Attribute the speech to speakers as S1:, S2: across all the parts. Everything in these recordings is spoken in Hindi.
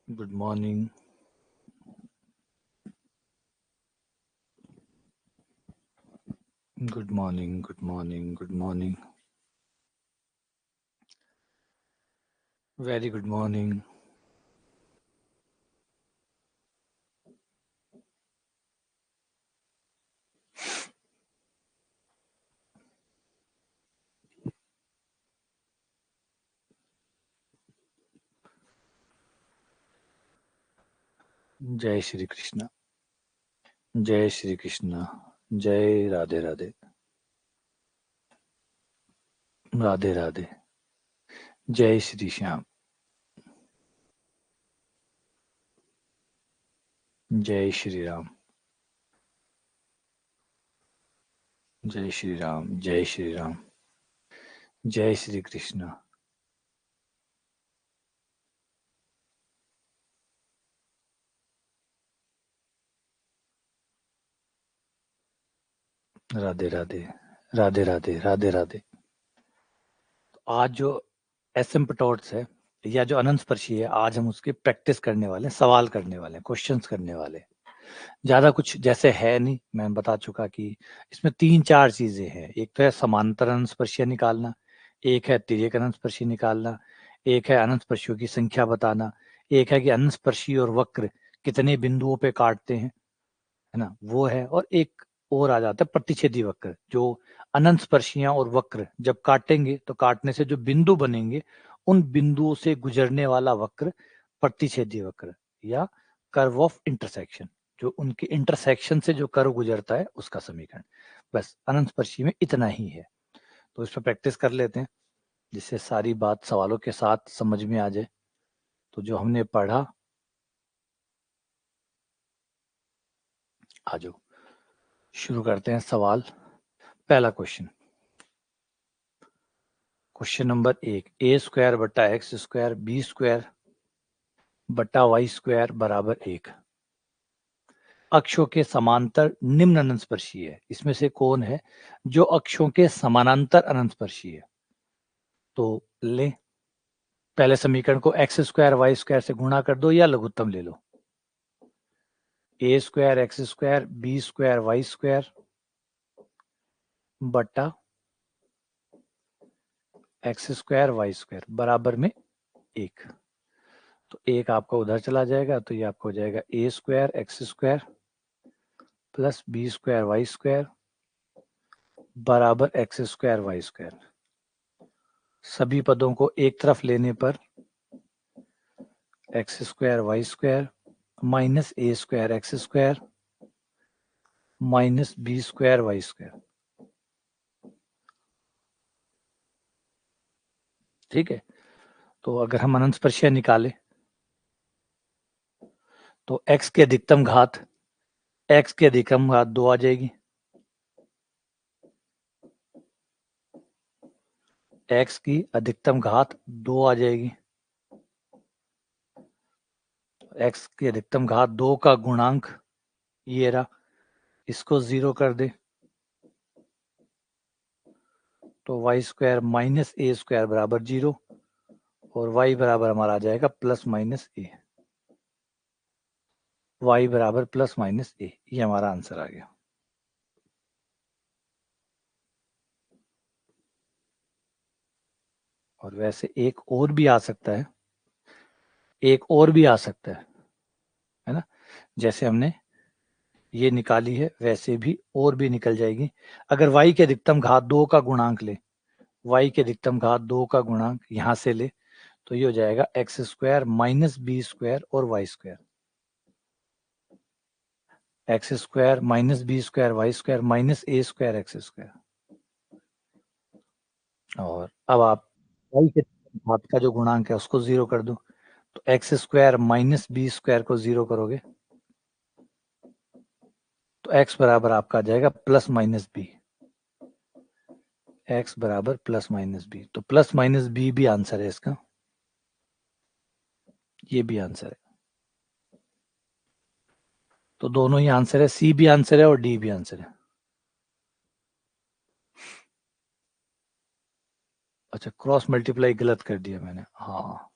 S1: Good morning. Good morning. Good morning. Good morning. Very good morning. जय श्री कृष्ण. जय श्री कृष्ण. जय राधे राधे. राधे राधे. जय श्री श्याम. जय श्री राम. जय श्री राम. जय श्री राम. जय श्री कृष्ण. राधे राधे. राधे राधे. राधे राधे. आज जो एसिम्पटोट्स है या जो अनंतस्पर्शी है, आज हम उसकी प्रैक्टिस करने वाले हैं, सवाल करने वाले हैं, क्वेश्चंस करने वाले हैं. ज़्यादा कुछ जैसे है नहीं, मैं बता चुका कि इसमें 3-4 चीज़ें हैं. एक तो है समांतर अनंतस्पर्शीय निकालना, एक है तिर्यक अनंतस्पर्शी निकालना, एक है अनंतस्पर्शियों की संख्या बताना, एक है कि अनंतस्पर्शी और वक्र कितने बिंदुओं पे काटते हैं, है ना? वो है. और एक और आ जाता है प्रतिच्छेदी वक्र, जो अनंतस्पर्शियाँ और वक्र जब काटेंगे तो काटने से जो बिंदु बनेंगे, उन बिंदुओं से गुजरने वाला वक्र प्रतिच्छेदी वक्र या कर्व ऑफ इंटरसेक्शन, जो उनके इंटरसेक्शन से जो कर्व गुजरता है उसका समीकरण. बस अनंतस्पर्शी में इतना ही है. तो इस पर प्रैक्टिस कर लेते हैं, जिससे सारी बात सवालों के साथ समझ में आ जाए. तो जो हमने पढ़ा, आ जाओ शुरू करते हैं सवाल. पहला क्वेश्चन, क्वेश्चन नंबर 1, ए स्क्वायर बटा एक्स स्क्वायर बी स्क्वायर बटा वाई स्क्वायर बराबर 1 अक्षों के समांतर निम्न अनंतस्पर्शी है. इसमें से कौन है जो अक्षों के समानांतर अनंतस्पर्शी है? तो ले, पहले समीकरण को एक्स स्क्वायर वाई स्क्वायर से गुणा कर दो या लघुत्तम ले लो. A square x square b square y square बटा एक्स स्क्वायर वाई स्क्वायर बराबर में 1. तो 1 आपका उधर चला जाएगा, तो ये आपको हो जाएगा a square x square plus b square y square बराबर एक्स स्क्वायर वाई स्क्वायर. सभी पदों को एक तरफ लेने पर x square y square minus a square x square minus b square y square. ठीक है. तो अगर हम अनंतस्पर्शियां निकालें तो x की अधिकतम घात 2 आ जाएगी. x की अधिकतम घात 2 आ जाएगी. x की अधिकतम घात 2 का गुणांक ये रहा, इसको 0 कर दे तो Y square minus a square बराबर 0 और y बराबर हमारा आ जाएगा प्लस माइनस ए. y बराबर प्लस माइनस ए, ये हमारा आंसर आ गया. और वैसे एक और भी आ सकता है, एक और भी आ सकता है ना? जैसे हमने ये निकाली है वैसे भी और भी निकल जाएगी. अगर y के अधिकतम घात 2 का गुणांक ले, y के अधिकतम घात 2 का गुणांक यहां से ले, तो ये हो जाएगा x square minus b square और y square. X square minus b square y square minus a square x square. और अब आप y के घात का जो गुणांक है उसको 0 कर दो, तो x square minus b square को 0 करोगे तो x बराबर आपका आ जाएगा प्लस माइनस बी. x बराबर प्लस माइनस बी, तो प्लस माइनस बी भी आंसर है इसका, ये भी आंसर है. तो दोनों ही आंसर है, सी भी आंसर है और डी भी आंसर है. अच्छा, क्रॉस मल्टीप्लाई गलत कर दिया मैंने. हाँ,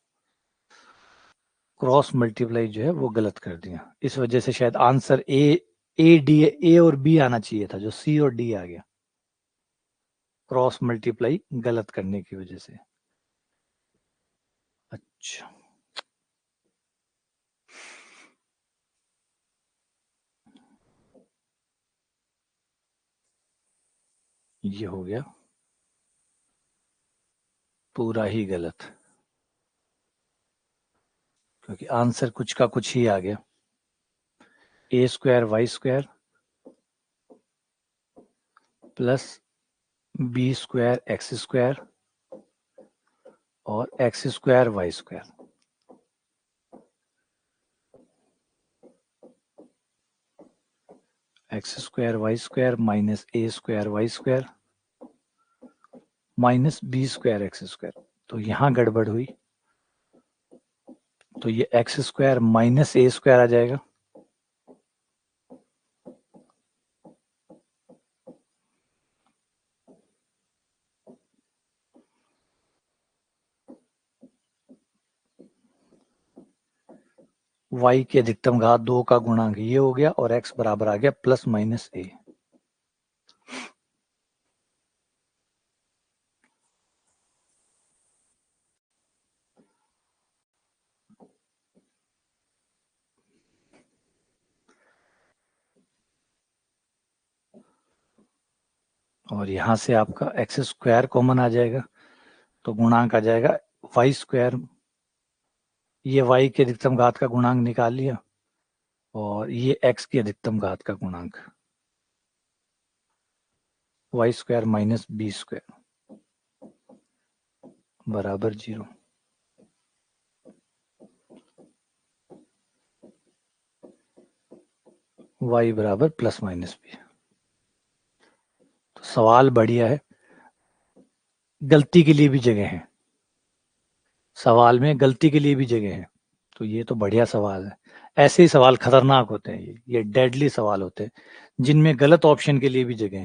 S1: क्रॉस मल्टीप्लाई जो है वो गलत कर दिया, इस वजह से शायद आंसर ए और बी आना चाहिए था, जो सी और डी आ गया क्रॉस मल्टीप्लाई गलत करने की वजह से। अच्छा, ये हो गया पूरा ही गलत, क्योंकि आंसर कुछ का कुछ ही आ गया। A square y square plus b square x square और x square y square. X square y square minus a square y square minus b square x square. तो यहां गड़बड़ हुई, तो ये x square minus a square आ जाएगा, y की अधिकतम घात 2 का गुणांक ये हो गया, और x बराबर आ गया प्लस माइनस ए। और यहां से आपका एक्स स्क्वायर कॉमन आ जाएगा, तो गुणांक आ जाएगा वाई स्क्वायर। ये y की अधिकतम घात का गुणांक निकाल लिया, और ये x की अधिकतम घात का गुणांक y square minus b square बराबर 0। y बराबर प्लस माइनस बी। तो सवाल बढ़िया है, गलती के लिए भी जगह है, सवाल में गलती के लिए भी जगह है, तो ये तो बढ़िया सवाल है। ऐसे ही सवाल खतरनाक होते हैं, ये डेडली सवाल होते हैं, जिनमें गलत ऑप्शन के लिए भी जगह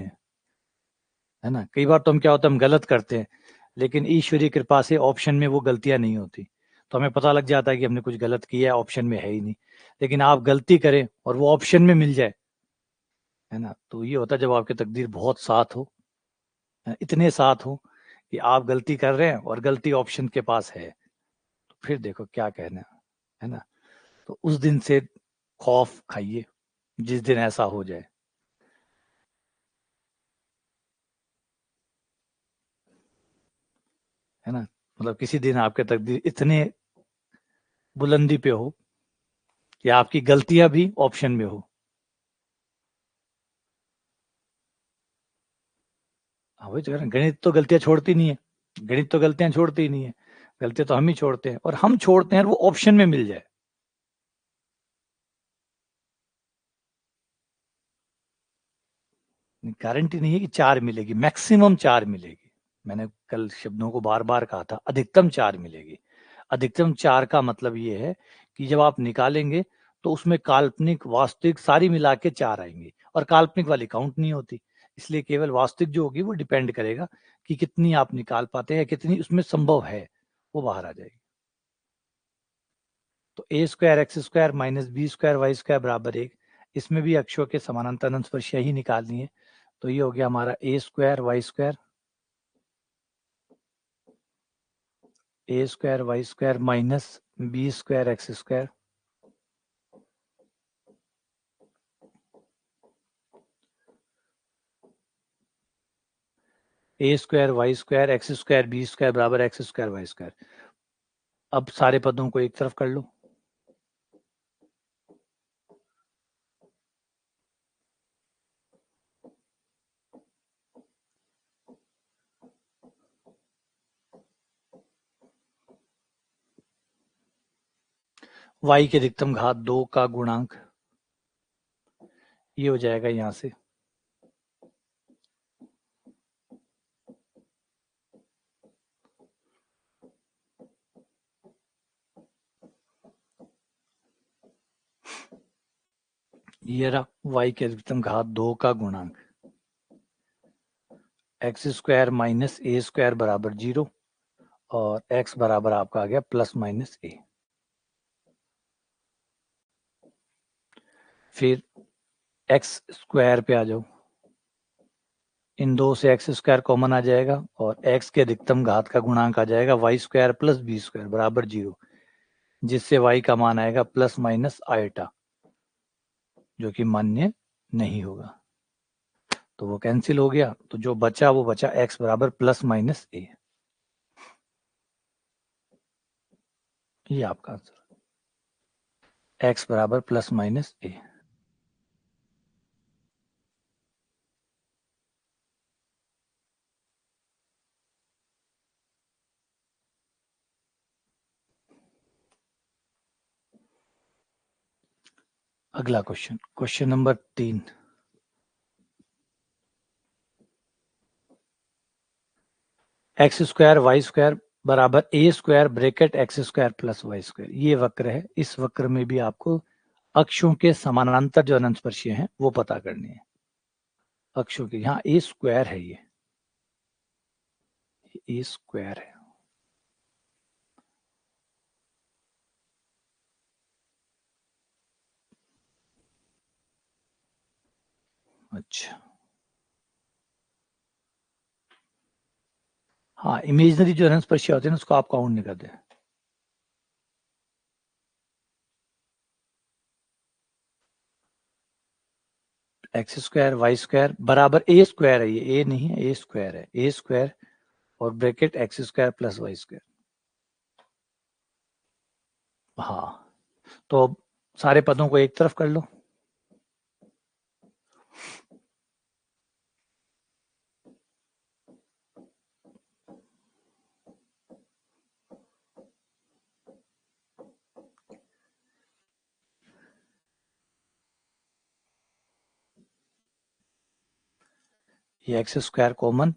S1: है ना। कई बार तो हम क्या होता है, हम गलत करते हैं, लेकिन ईश्वरीय कृपा से ऑप्शन में वो गलतियां नहीं होती, तो हमें पता लग जाता है कि हमने कुछ गलत किया है, ऑप्शन में है ही नहीं। लेकिन आप गलती करें और वो ऑप्शन में मिल जाए, है ना, तो ये होता है जब आपके तकदीर बहुत साथ हो, इतने साथ हो कि आप गलती कर रहे हैं और गलती ऑप्शन के पास है, तो फिर देखो क्या कहना है ना। तो उस दिन से खौफ खाइए जिस दिन ऐसा हो जाए, है ना। मतलब किसी दिन आपके तकदीर इतने बुलंदी पे हो कि आपकी गलतियां भी ऑप्शन में हो। हाँ, वही तो कह रहे हैं, गणित तो गलतियां छोड़ती नहीं है, गणित तो गलतियां छोड़ती ही नहीं है, गलतियां तो हम ही छोड़ते हैं, और हम छोड़ते हैं और वो ऑप्शन में मिल जाए। गारंटी नहीं है कि 4 मिलेगी, मैक्सिमम 4 मिलेगी। मैंने कल शब्दों को बार बार कहा था, अधिकतम 4 मिलेगी। अधिकतम 4 का मतलब ये है कि जब आप निकालेंगे तो उसमें काल्पनिक वास्तविक सारी मिला के 4 आएंगी, और काल्पनिक वाली काउंट नहीं होती, इसलिए केवल वास्तविक जो होगी वो डिपेंड करेगा कि कितनी आप निकाल पाते हैं, कितनी उसमें संभव है, वो बाहर आ जाएगी। तो a square x square minus b square y square बराबर 1, इसमें भी अक्षों के समानांतर अंशस्पर्शियां ही निकालनी है। तो ये हो गया हमारा a square y square, a square y square minus b square x square, a square y square x square b square बराबर एक्स स्क्वायर वाई स्क्वायर। अब सारे पदों को एक तरफ कर लो, y की अधिकतम घात 2 का गुणांक ये हो जाएगा यहां से ये रहा, y की अधिकतम घात 2 का गुणांक x square minus a square बराबर 0, और x बराबर आपका आ गया प्लस माइनस ए। फिर एक्स स्क्वायर पे आ जाओ, इन दो से एक्स स्क्वायर कॉमन आ जाएगा और एक्स के अधिकतम घात का गुणांक आ जाएगा y square plus b square बराबर 0, जिससे वाई का मान आएगा प्लस माइनस आयोटा, जो कि मान्य नहीं होगा। तो वो कैंसिल हो गया, तो जो बचा वो बचा एक्स बराबर प्लस माइनस ए। ये आपका आंसर, एक्स बराबर प्लस माइनस ए। अगला question, question number 3। X square y square बराबर a square bracket x square plus y square, ये वक्र है। इस वक्र में भी आपको अक्षों के समानांतर जो अनंत स्पर्शीय हैं वो पता करनी है। अक्षों के, यहाँ ए स्क्वायर है, ये ए स्क्वायर है। अच्छा, हाँ, इमेजनरी जो अनंत स्पर्शीय होते हैं उसको आप काउंट नहीं करते। एक्स स्क्वायर वाई स्क्वायर बराबर ए स्क्वायर है, ये ए नहीं है, ए स्क्वायर है, ए स्क्वायर और bracket x square plus y square. हाँ, तो अब सारे पदों को एक तरफ कर लो। ये एक्स स्क्वायर कॉमन,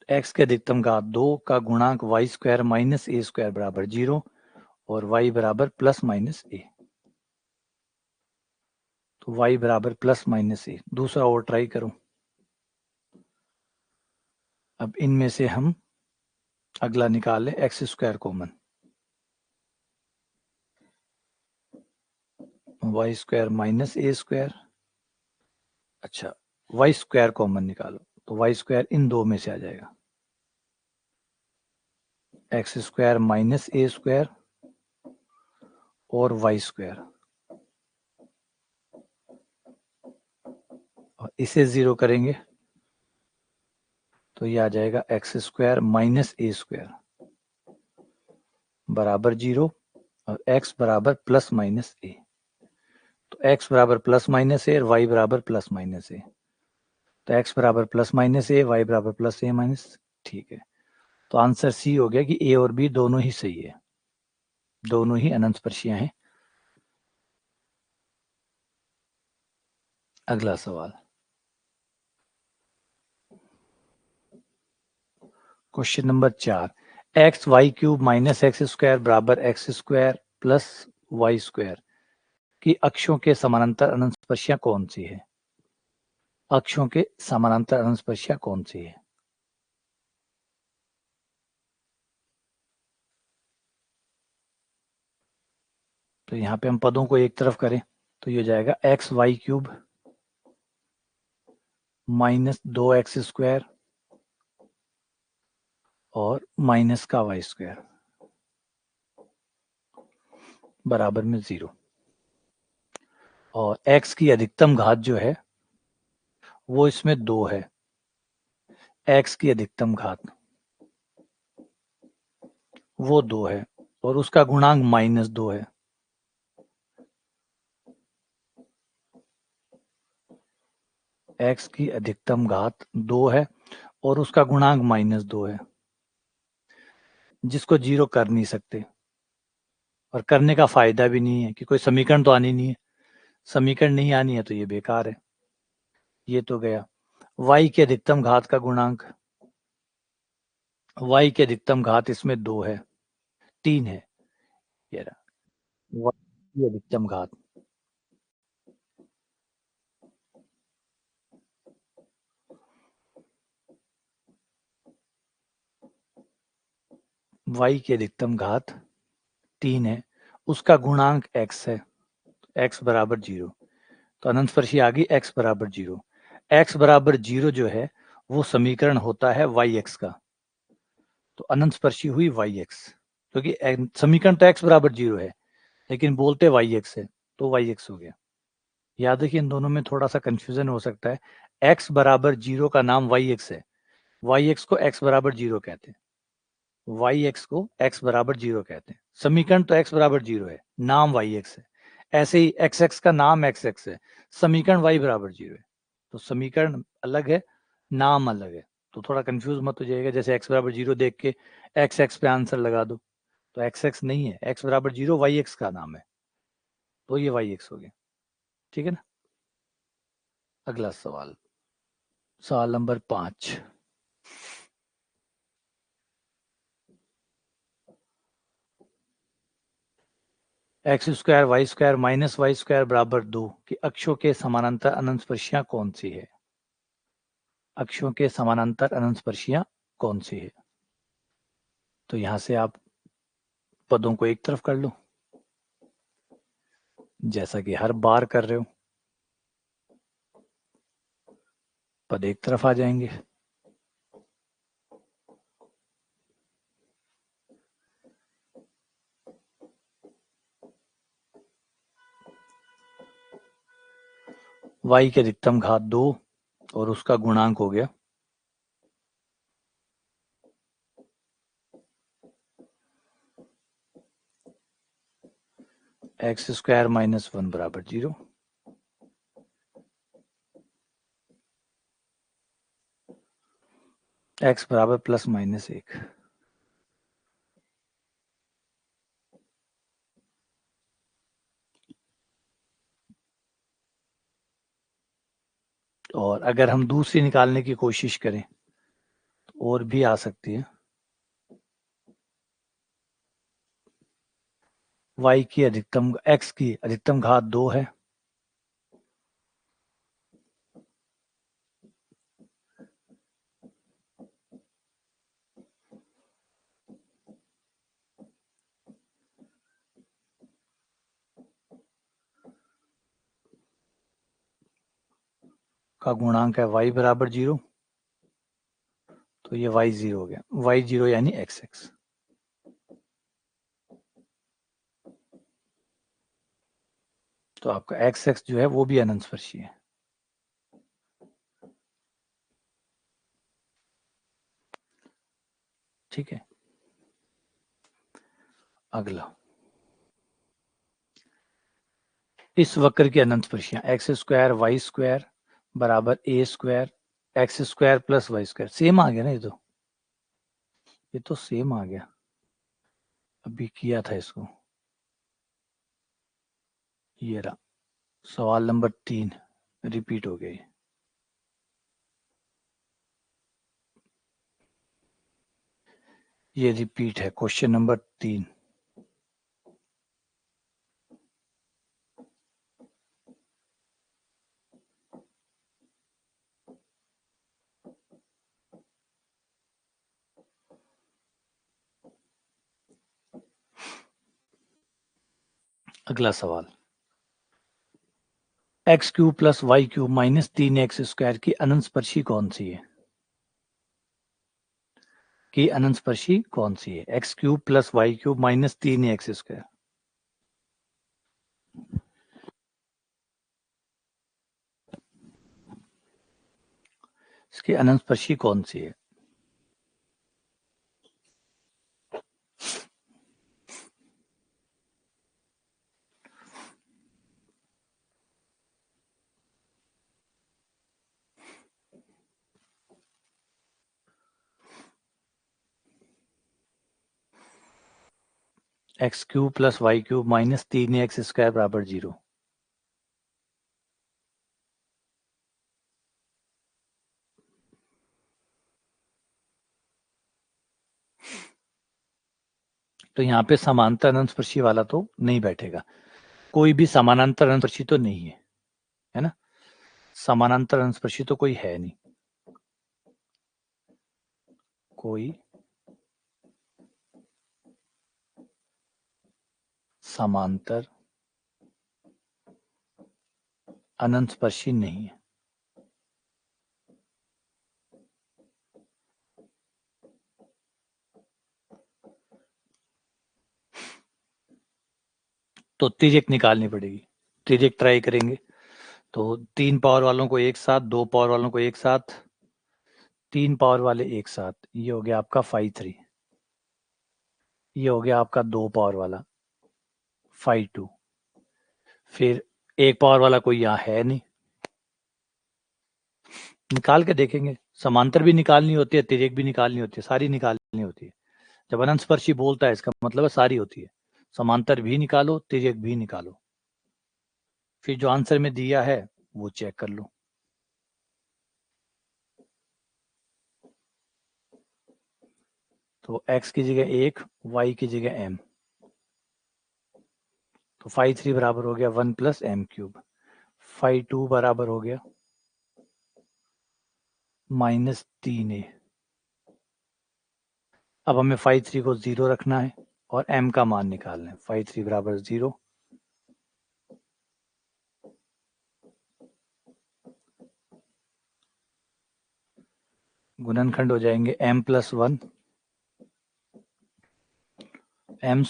S1: एक्स के अधिकतम घात 2 का गुणांक y square minus a square बराबर 0 और वाई बराबर प्लस माइनस ए। तो वाई बराबर प्लस माइनस ए। दूसरा और ट्राई करो। अब इनमें से हम अगला निकालें, x square common, y square minus a square. अच्छा, वाई स्क्वायर कॉमन निकालो, तो वाई स्क्वायर इन दो में से आ जाएगा, x square minus a square और वाई स्क्वायर, और इसे 0 करेंगे तो ये आ जाएगा x square minus a square बराबर 0 और एक्स बराबर प्लस माइनस ए। तो एक्स बराबर प्लस माइनस ए और वाई बराबर प्लस माइनस ए। तो एक्स बराबर प्लस माइनस ए, वाई बराबर प्लस ए माइनस। ठीक है, तो आंसर सी हो गया कि ए और बी दोनों ही सही है, दोनों ही अनंत स्पर्शियां हैं। अगला सवाल, question number 4। X y cube minus x square बराबर x square plus y square की अक्षों के समानांतर अनंत स्पर्शियां कौन सी है? अक्षों के समानांतर अनंत स्पर्शियां कौन सी है? तो यहाँ पे हम पदों को एक तरफ करें तो ये हो जाएगा x y cube minus 2x square और माइनस का वाई स्क्वायर बराबर में 0। और x की अधिकतम घात जो है वो इसमें 2 है, x की अधिकतम घात वो 2 है और उसका गुणांक -2 है। x की अधिकतम घात 2 है और उसका गुणांक -2 है, जिसको 0 कर नहीं सकते और करने का फायदा भी नहीं है कि कोई समीकरण तो आनी नहीं है। समीकरण नहीं आनी है तो ये बेकार है। ये तो गया। y की अधिकतम घात का गुणांक y की अधिकतम घात इसमें 2 है, 3 है, ये रहा y की अधिकतम घात। y की अधिकतम घात 3 है, उसका गुणांक x है, x बराबर 0। तो अनंत स्पर्शी आ गई x बराबर 0। x बराबर 0 जो है वो समीकरण होता है yx का। तो अनंत स्पर्शी हुई yx, क्योंकि समीकरण तो x बराबर 0 है लेकिन बोलते yx है, तो yx हो गया। याद रखिए इन दोनों में थोड़ा सा कंफ्यूजन हो सकता है। x बराबर 0 का नाम yx है, yx को x बराबर 0 कहते हैं, yx को x बराबर 0 कहते हैं। समीकरण तो x बराबर 0 है, नाम yx है। ऐसे ही xx का नाम xx है, समीकरण y बराबर 0 है। तो समीकरण अलग है, नाम अलग है, तो थोड़ा कंफ्यूज मत हो जाएगा। जैसे x बराबर 0 देख के xx पे आंसर लगा दो, तो xx नहीं है, x बराबर 0 yx का नाम है, तो ये yx हो गया। ठीक है ना। अगला सवाल, सवाल number 5। X square y square minus y square बराबर 2 की अक्षों के समानांतर अनंत स्पर्शियां कौन सी है? अक्षों के समानांतर अनंत स्पर्शियां कौन सी है? तो यहां से आप पदों को एक तरफ कर लो, जैसा कि हर बार कर रहे हो। पद एक तरफ आ जाएंगे। y की अधिकतम घात 2 और उसका गुणांक हो गया एक्स स्क्वायर माइनस 1 बराबर 0। एक्स बराबर प्लस माइनस 1। और अगर हम दूसरी निकालने की कोशिश करें तो और भी आ सकती है। y की अधिकतम, x की अधिकतम घात 2 है, का गुणांक है y बराबर 0, तो ये y 0 हो गया। y 0 यानी xx। तो आपका xx जो है वो भी अनंत स्पर्शी है। ठीक है। अगला, इस वक्र की अनंत स्पर्शियां एक्स स्क्वायर वाई स्क्वायर बराबर a square x square plus y square. Same आ गया ना, ये तो सेम आ गया, अभी किया था इसको। ये रहा सवाल नंबर 3, रिपीट हो गई। ये रिपीट है क्वेश्चन नंबर 3। अगला सवाल, x cube plus y cube minus 3x square की अनंत स्पर्शी कौन सी है? की अनंत स्पर्शी कौन सी है? X cube plus y cube minus 3x square, इसकी अनंत स्पर्शी कौन सी है? X cube plus y cube minus 3x square बराबर 0। तो यहाँ पे समांतर अनंतस्पर्शी वाला तो नहीं बैठेगा, कोई भी समानांतर अनंतस्पर्शी तो नहीं है ना, समानांतर अनंतस्पर्शी तो कोई है नहीं, कोई समांतर अनंतस्पर्शी नहीं है। तो तिर्यक निकालनी पड़ेगी, तिर्यक ट्राई करेंगे। तो 3 पावर वालों को एक साथ, 2 पावर वालों को एक साथ, 3 पावर वाले एक साथ, ये हो गया आपका 5 3। ये हो गया आपका 2 पावर वाला 5 2। फिर 1 पावर वाला कोई यहाँ है नहीं, निकाल के देखेंगे। समांतर भी निकालनी होती है, तिर्यक भी निकालनी होती है, सारी निकालनी होती है। जब अनंतस्पर्शी बोलता है इसका मतलब है सारी होती है, समांतर भी निकालो, तिर्यक भी निकालो। फिर जो आंसर में दिया है वो चेक कर लो। तो x की जगह 1, y की जगह m, तो 5 3 बराबर हो गया 1 + m³ 5 2 बराबर हो गया -3a। अब हमें 5 3 को 0 रखना है और m का मान निकालना है। 5 3 बराबर 0, गुणनखंड हो जाएंगे m + 1 m²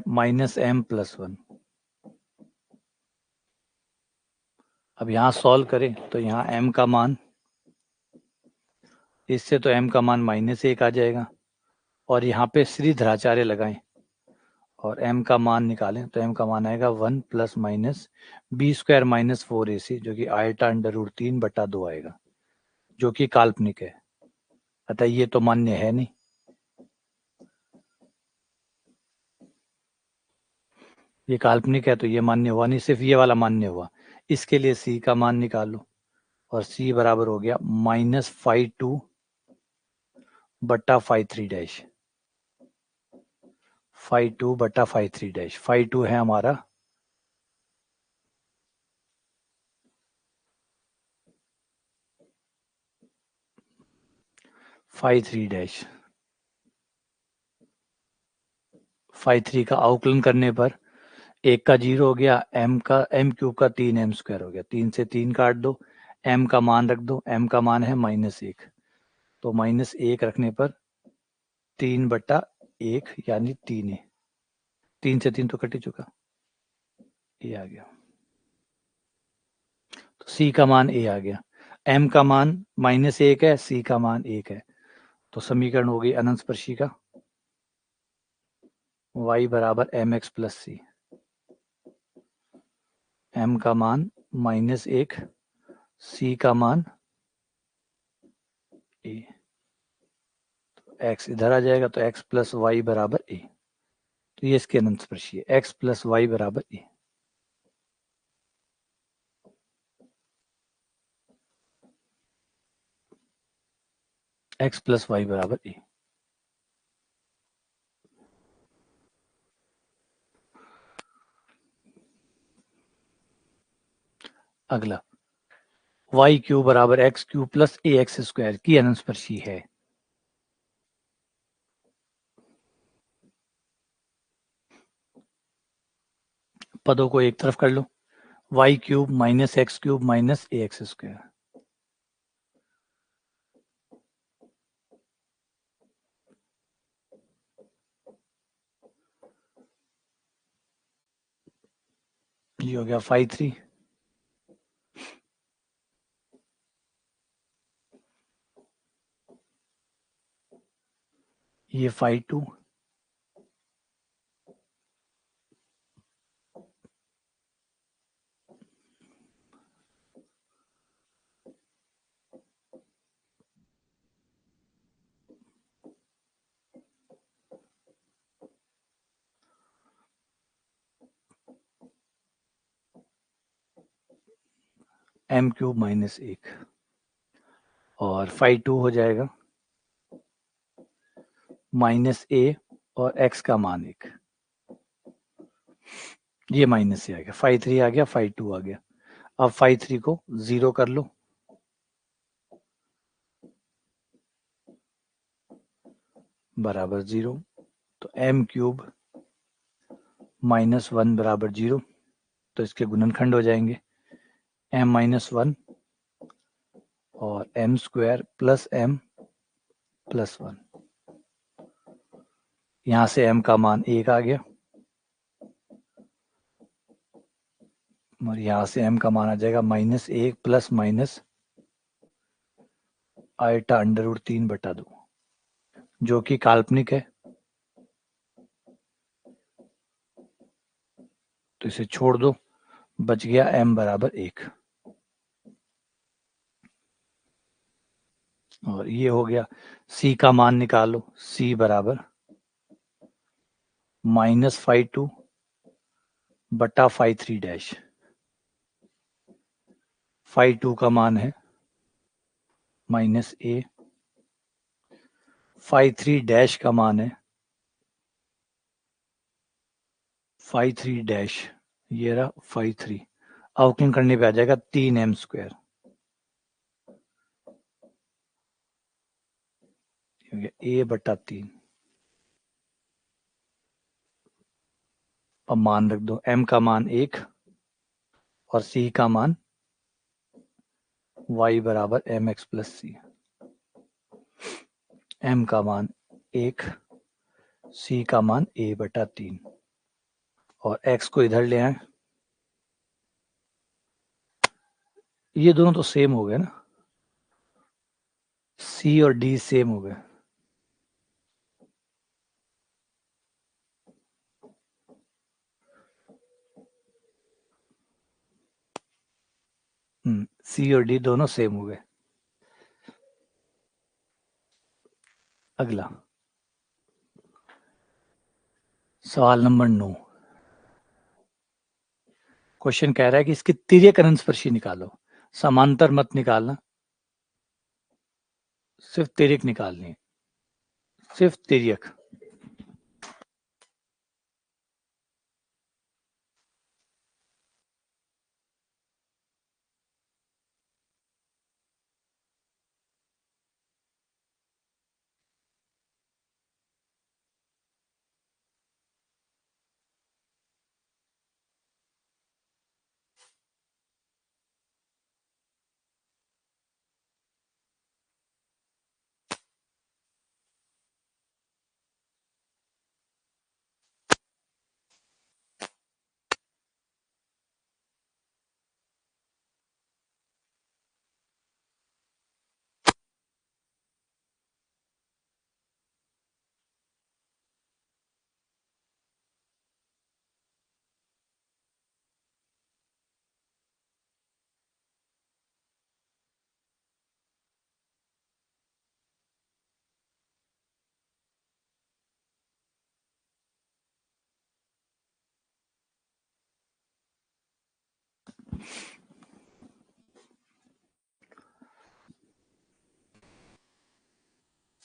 S1: -m + 1। अब यहाँ सॉल्व करें तो यहाँ m का मान, इससे तो m का मान -1 आ जाएगा, और यहाँ पे श्रीधराचार्य लगाएं और m का मान निकालें तो m का मान आएगा 1 ± b² - 4ac, जो कि आयटा √3/2 आएगा, जो कि काल्पनिक है। अतः ये तो मान्य है नहीं। ये काल्पनिक है तो ये मान्य हुआ नहीं, सिर्फ ये वाला मान्य हुआ। इसके लिए c का मान निकालो, और c बराबर हो गया -5 2/5 3 5 2/5 3 5 2 है हमारा 5 3 5 3 का अवकलन करने पर 1 का 0 हो गया, m³ का 3m² हो गया, 3 से 3 काट दो, m का मान रख दो, m का मान है -1, तो -1 रखने पर 3/1 यानी 3a, 3 से 3 तो कट ही चुका, ये आ गया। तो c का मान a आ गया, m का मान -1 है, c का मान 1 है, तो समीकरण हो गई अनंतस्पर्शी का y बराबर mx + c। m का मान -1, c का मान a, तो x इधर आ जाएगा, तो x + y बराबर a। तो ये इसके अनंतस्पर्शी है, x + y बराबर a। x + y बराबर a। अगला y³ बराबर x³ + ax² की अनंतस्पर्शी है। पदों को एक तरफ कर लो, y³ - x³ - ax²। ये हो गया 5 3, ये 5 2, m³ -1, और 5 2 हो जाएगा -a और x का मान 1। ये माइनस से आ गया, फाई 3 आ गया, फाई 2 आ गया। अब फाई 3 को 0 कर लो, बराबर 0। तो m क्यूब -1 बराबर 0, तो इसके गुणनखंड हो जाएंगे m-1 और m square plus m plus 1। यहां से m का मान 1 आ गया और यहां से m का मान आ जाएगा -1 प्लस माइनस आयटा √3 बटा 2, जो कि काल्पनिक है, तो इसे छोड़ दो, बच गया m बराबर 1। और ये हो गया, c का मान निकालो, c बराबर -φ2 बटा φ3 डैश। φ2 का मान है -a, φ3 डैश का मान है φ3 डैश, ये रहा φ3। अवकलन करने पे आ जाएगा 3m स्क्वायर, a बटा 3। अब मान रख दो, m का मान 1 और c का मान y बराबर mx प्लस सी। m का मान 1, c का मान a बटा 3 और x को इधर ले आए। ये दोनों तो सेम हो गए ना, c और d सेम हो गए। c और d दोनों सेम हो गए। अगला सवाल नंबर 9। क्वेश्चन कह रहा है कि इसकी तिर्यक अनंतस्पर्शी निकालो, समांतर मत निकालना, सिर्फ तिर्यक निकालनी है, सिर्फ तिर्यक।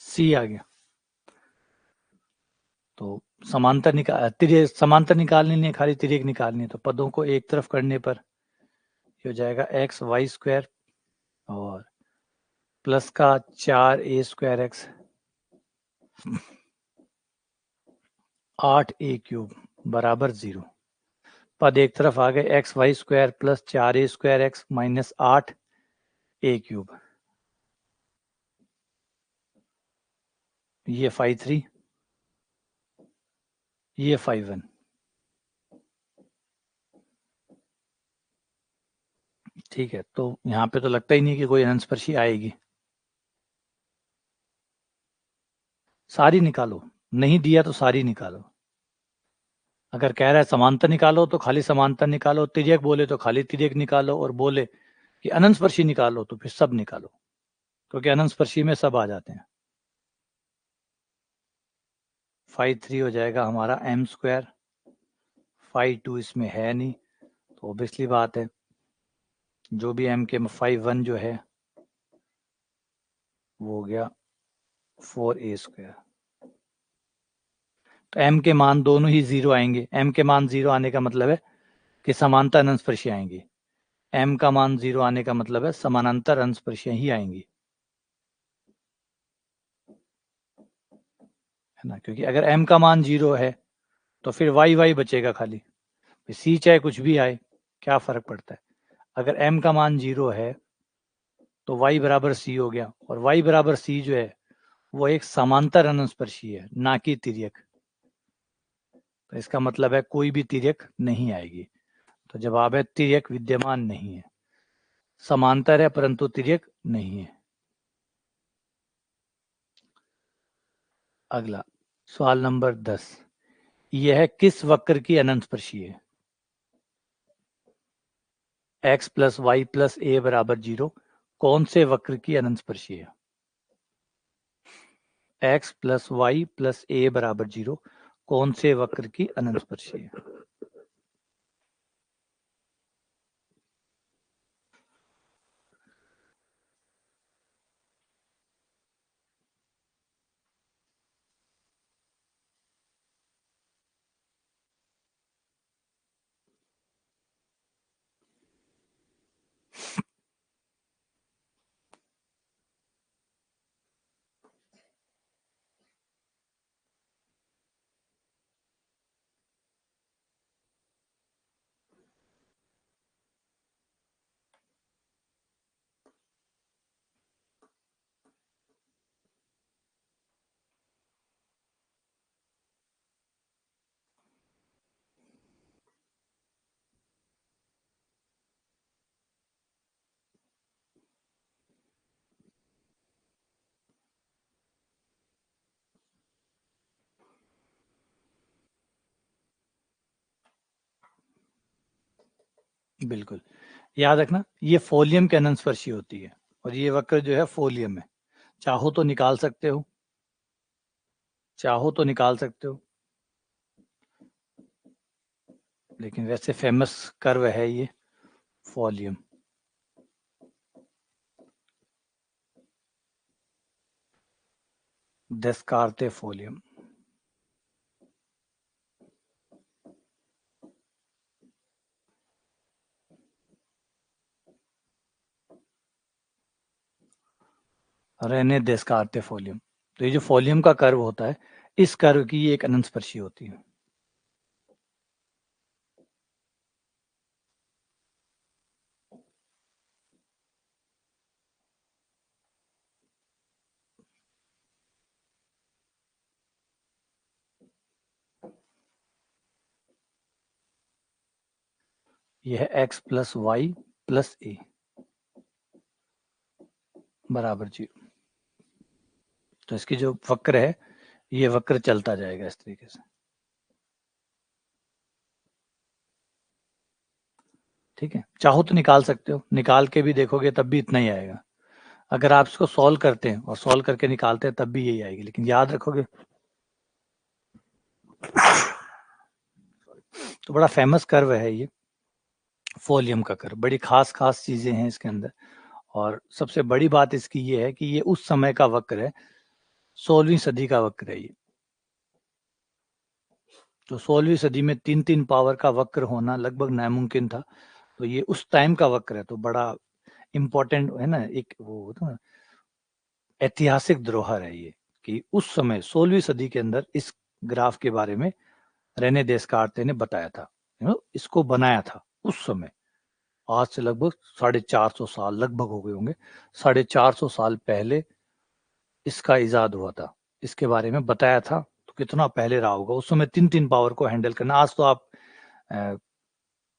S1: सी आ गया। तो समांतर निकालनी नहीं, खाली तिर्यक निकालनी है। तो पदों को एक तरफ करने पर हो जाएगा एक्स वाई स्क्वायर और प्लस का 4a square x 8a cube बराबर 0। पद एक तरफ आ गए, x y square plus 4a square x minus 8a cube, ये फाई 3, ये फाई 1। ठीक है, तो यहाँ पे तो लगता ही नहीं कि कोई अनंतस्पर्शी आएगी। सारी निकालो, नहीं दिया तो सारी निकालो। अगर कह रहा है समांतर निकालो तो खाली समांतर निकालो, तिर्यक बोले तो खाली तिर्यक निकालो, और बोले कि अनंतस्पर्शी निकालो तो फिर सब निकालो, क्योंकि अनंतस्पर्शी में सब आ जाते हैं। फाई 3 हो जाएगा हमारा m स्क्वायर, फाई 2 इसमें है नहीं, तो ऑब्वियसली बात है जो भी m के फाई 1 जो है वो हो गया 4a स्क्वायर। तो m के मान दोनों ही 0 आएंगे। m के मान 0 आने का मतलब है कि समांतर अनंतस्पर्शी आएंगी। m का मान 0 आने का मतलब है समानांतर अनंतस्पर्शियां ही आएंगी, है ना, क्योंकि अगर m का मान 0 है तो फिर y बचेगा खाली। c चाहे कुछ भी आए, क्या फर्क पड़ता है। अगर m का मान 0 है तो y बराबर c हो गया, और y बराबर c जो है वो एक समांतर अनंतस्पर्शी है, ना कि तिर्यक। तो इसका मतलब है कोई भी तिर्यक नहीं आएगी। तो जवाब है तिर्यक विद्यमान नहीं है, समांतर है परंतु तिर्यक नहीं है। अगला सवाल नंबर 10, यह किस वक्र की अनंतस्पर्शी है। x प्लस वाई प्लस ए बराबर 0 कौन से वक्र की अनंतस्पर्शी है। x प्लस वाई प्लस ए बराबर 0 कौन से वक्र की अनंतस्पर्शी है। बिल्कुल, याद रखना ये फोलियम की अनंतस्पर्शी होती है, और ये वक्र जो है फोलियम है। चाहो तो निकाल सकते हो, चाहो तो निकाल सकते हो, लेकिन वैसे फेमस कर्व है ये folium. Descartes folium. René Descartes folium. तो ये जो फोलियम का कर्व होता है, इस कर्व की ये एक अनंतस्पर्शी होती है। यह है x प्लस वाई प्लस ए बराबर 0। तो इसकी जो वक्र है, ये वक्र चलता जाएगा इस तरीके से। ठीक है, चाहो तो निकाल सकते हो, निकाल के भी देखोगे तब भी इतना ही आएगा। अगर आप इसको सॉल्व करते हैं और सॉल्व करके निकालते हैं तब भी यही आएगी, लेकिन याद रखोगे। तो बड़ा फेमस कर्व है ये फोलियम का कर्व, बड़ी खास खास चीजें हैं इसके अंदर। और सबसे बड़ी बात इसकी ये है कि ये उस समय का वक्र है, 16वीं सदी का वक्र है ये। तो 16वीं सदी में 3 पावर का वक्र होना लगभग नामुमकिन था। तो ये उस टाइम का वक्र है, तो बड़ा इंपॉर्टेंट है ना, एक वो होता है ना, ऐतिहासिक धरोहर है ये, कि उस समय 16वीं सदी के अंदर इस ग्राफ के बारे में रेने डेस्कार्ते ने बताया था, इसको बनाया था उस समय। आज से लगभग 450 साल लगभग हो गए होंगे, 450 साल पहले इसका इजाद हुआ था, इसके बारे में बताया था। तो कितना पहले रहा होगा उस समय, 3 पावर को हैंडल करना। आज तो आप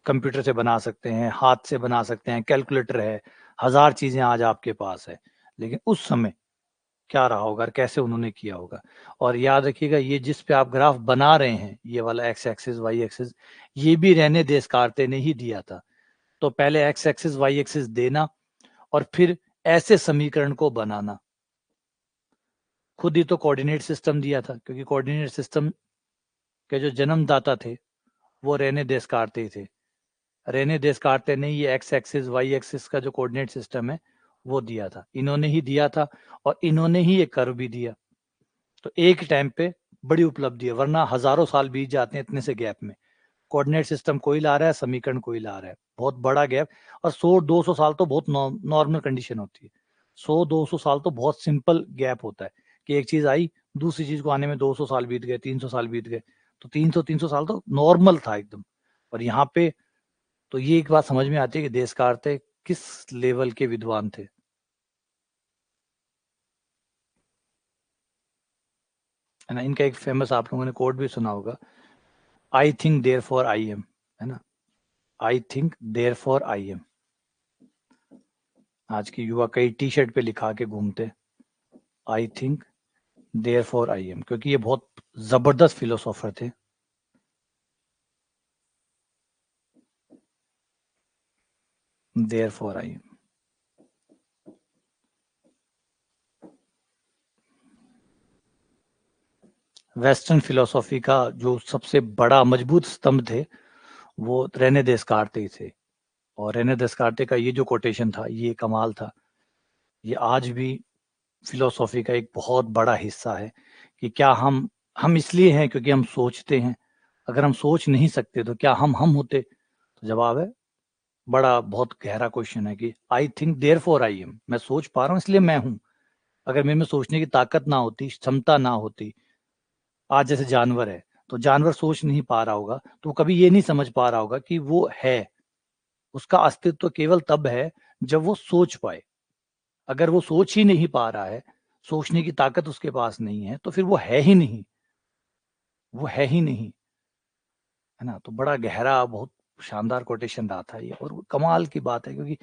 S1: कंप्यूटर से बना सकते हैं, हाथ से बना सकते हैं, कैलकुलेटर है, हजार चीजें आज आपके पास है। लेकिन उस समय क्या रहा होगा और कैसे उन्होंने किया होगा। और याद रखिएगा, ये जिस पे आप ग्राफ बना रहे हैं, ये वाला एक्स एक्सिस वाई एक्सिस, ये भी रेने डेस्कार्ते ने ही दिया था। तो पहले एक्स एक्सिस वाई एक्सिस देना और फिर ऐसे समीकरण को बनाना। खुद ही तो कोऑर्डिनेट सिस्टम दिया था, क्योंकि कोऑर्डिनेट सिस्टम के जो जन्मदाता थे वो रेने डेस्कार्ते ही थे। रेने डेस्कार्ते ने ये एक्स एक्सिस वाई एक्सिस का जो कोऑर्डिनेट सिस्टम है वो दिया था, इन्होंने ही दिया था, और इन्होंने ही एक कर्व भी दिया। तो एक टाइम पे बड़ी उपलब्धि है, वरना हजारों साल बीत जाते हैं इतने से गैप में। कोऑर्डिनेट सिस्टम कोई ला रहा है, समीकरण कोई ला रहा है, बहुत बड़ा गैप। और 100-200 साल तो बहुत नॉर्मल कंडीशन होती है। 100-200 साल तो बहुत सिंपल गैप होता है कि एक चीज आई, दूसरी चीज को आने में 200 साल बीत गए, 300 साल बीत गए। तो 300 साल तो नॉर्मल था एकदम। और यहाँ पे तो ये एक बात समझ में आती है कि देशकारते किस लेवल के विद्वान थे। है ना। इनका एक फेमस आप लोगों ने कोट भी सुना होगा, I think therefore I am, है ना। I think therefore I am. आज की युवा कई टी शर्ट पे लिखा के घूमते, I think therefore I am, क्योंकि ये बहुत जबरदस्त फिलोसोफर थे। Therefore I am. Western philosophy का जो सबसे बड़ा मजबूत स्तंभ थे वो रेने देस्कारते ही थे। और रेने देस्कारते का ये जो कोटेशन था ये कमाल था। ये आज भी फिलोसॉफी का एक बहुत बड़ा हिस्सा है कि क्या हम इसलिए हैं क्योंकि हम सोचते हैं। अगर हम सोच नहीं सकते तो क्या हम होते? तो जवाब है, बड़ा बहुत गहरा क्वेश्चन है कि I think therefore I am. मैं सोच पा रहा हूँ इसलिए मैं हूं। अगर मेरे में सोचने की ताकत ना होती, क्षमता ना होती, आज जैसे जानवर है तो जानवर सोच नहीं पा रहा होगा तो वो कभी ये नहीं समझ पा रहा होगा कि वो है। उसका अस्तित्व केवल तब है जब वो सोच पाए। अगर वो सोच ही नहीं पा रहा है, सोचने की ताकत उसके पास नहीं है, तो फिर वो है ही नहीं। वो है ही नहीं, है ना। तो बड़ा गहरा, बहुत शानदार कोटेशन रहा था ये। और वो कमाल की बात है क्योंकि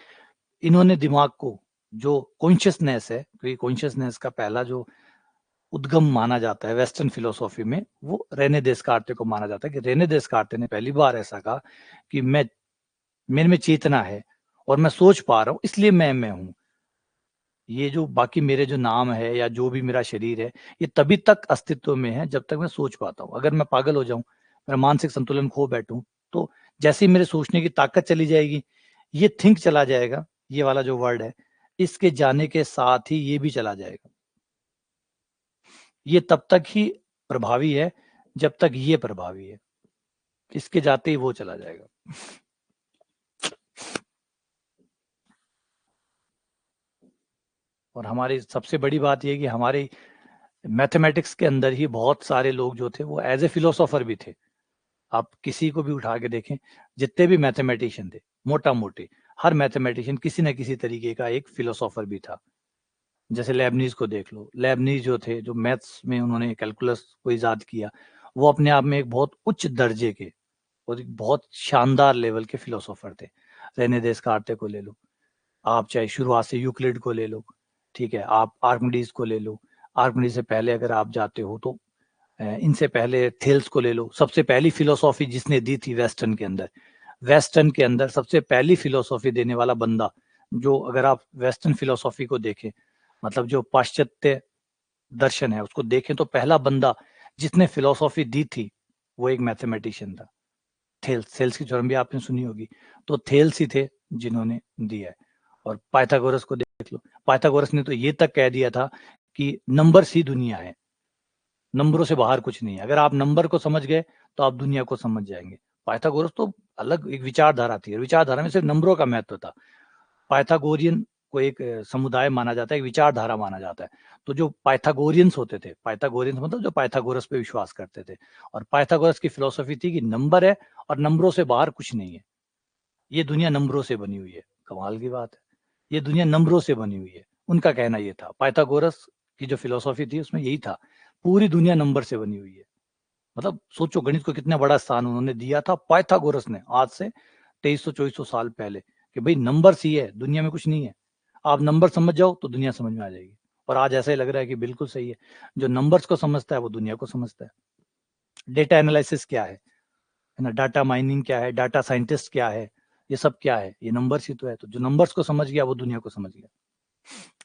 S1: इन्होंने दिमाग को, जो कॉन्शियसनेस है, क्योंकि कॉन्शियसनेस का पहला जो उद्गम माना जाता है वेस्टर्न फिलोसॉफी में, वो रेने देस्कारते को माना जाता है कि रेने देस्कारते ने पहली बार ऐसा कहा कि मैं, मेरे में चेतना है और मैं सोच पा रहा हूं इसलिए मैं हूं। ये जो बाकी मेरे जो नाम है या जो भी मेरा शरीर है, ये तभी तक अस्तित्व में है जब तक मैं सोच पाता हूँ। अगर मैं पागल हो जाऊं, मेरा मानसिक संतुलन खो बैठूं, तो जैसे ही मेरे सोचने की ताकत चली जाएगी, ये थिंक चला जाएगा, ये वाला जो वर्ड है, इसके जाने के साथ ही ये भी चला जाएगा। ये तब तक ही प्रभावी है जब तक ये प्रभावी है, इसके जाते ही वो चला जाएगा। और हमारी सबसे बड़ी बात यह कि हमारे मैथमेटिक्स के अंदर ही बहुत सारे लोग जो थे वो एज ए फिलोसोफर भी थे। आप किसी को भी उठा के देखें, जितने भी मैथमेटिशियन थे, मोटा मोटी हर मैथमेटिशियन किसी न किसी तरीके का एक फिलोसोफर भी था। जैसे लेबनीज को देख लो, लेबनीज जो थे, जो मैथ्स में उन्होंने कैलकुलस को इजाद किया, वो अपने आप में एक बहुत उच्च दर्जे के और एक बहुत शानदार लेवल के फिलोसोफर थे। रेने देस्कारते को ले लो, आप चाहे शुरुआत से यूक्लिड को ले लो, ठीक है, आप आर्किमिडीज को ले लो। आर्किमिडीज से पहले अगर आप जाते हो तो इनसे पहले थेल्स को ले लो। सबसे पहली फिलोसॉफी जिसने दी थी वेस्टर्न के अंदर सबसे पहली फिलोसॉफी देने वाला बंदा, जो अगर आप वेस्टर्न फिलोसॉफी को देखें, मतलब जो पाश्चात्य दर्शन है उसको देखें, तो पहला बंदा जिसने फिलोसॉफी दी थी वो एक मैथमेटिशियन था, थेल्स। थेल्स की जन्म भी आपने सुनी होगी। तो थेल्स ही थे जिन्होंने दिया है। और पाइथागोरस को देख लो, पाइथागोरस ने तो ये तक कह दिया था कि नंबर्स ही दुनिया है, नंबरों से बाहर कुछ नहीं है। अगर आप नंबर को समझ गए तो आप दुनिया को समझ जाएंगे। पाइथागोरस तो अलग एक विचारधारा थी, और विचारधारा में सिर्फ नंबरों का महत्व था। पाइथागोरियन को एक समुदाय माना जाता है, एक विचारधारा माना जाता है। तो जो पाइथागोरियंस होते थे, पाइथागोरियंस मतलब जो पाइथागोरस पे विश्वास करते थे, और पाइथागोरस की फिलोसफी थी कि नंबर है और नंबरों से बाहर कुछ नहीं है। ये दुनिया नंबरों से बनी हुई है। कमाल की बात है, ये दुनिया नंबरों से बनी हुई है। उनका कहना ये था, पाइथागोरस की जो फिलोसफी थी उसमें यही था, पूरी दुनिया नंबर से बनी हुई है। मतलब सोचो गणित को कितना बड़ा स्थान उन्होंने दिया था पाइथागोरस ने, आज से 2300-2400 साल पहले, कि भाई नंबर ही है, दुनिया में कुछ नहीं है। आप नंबर समझ जाओ तो दुनिया समझ में आ जाएगी। और आज ऐसा ही लग रहा है कि बिल्कुल सही है, जो नंबर्स को समझता है वो दुनिया को समझता है। डेटा एनालिसिस क्या है ना, डाटा माइनिंग क्या है, डाटा साइंटिस्ट क्या है, ये सब क्या है, ये नंबर्स ही तो है। तो जो नंबर्स को समझ गया वो दुनिया को समझ गया।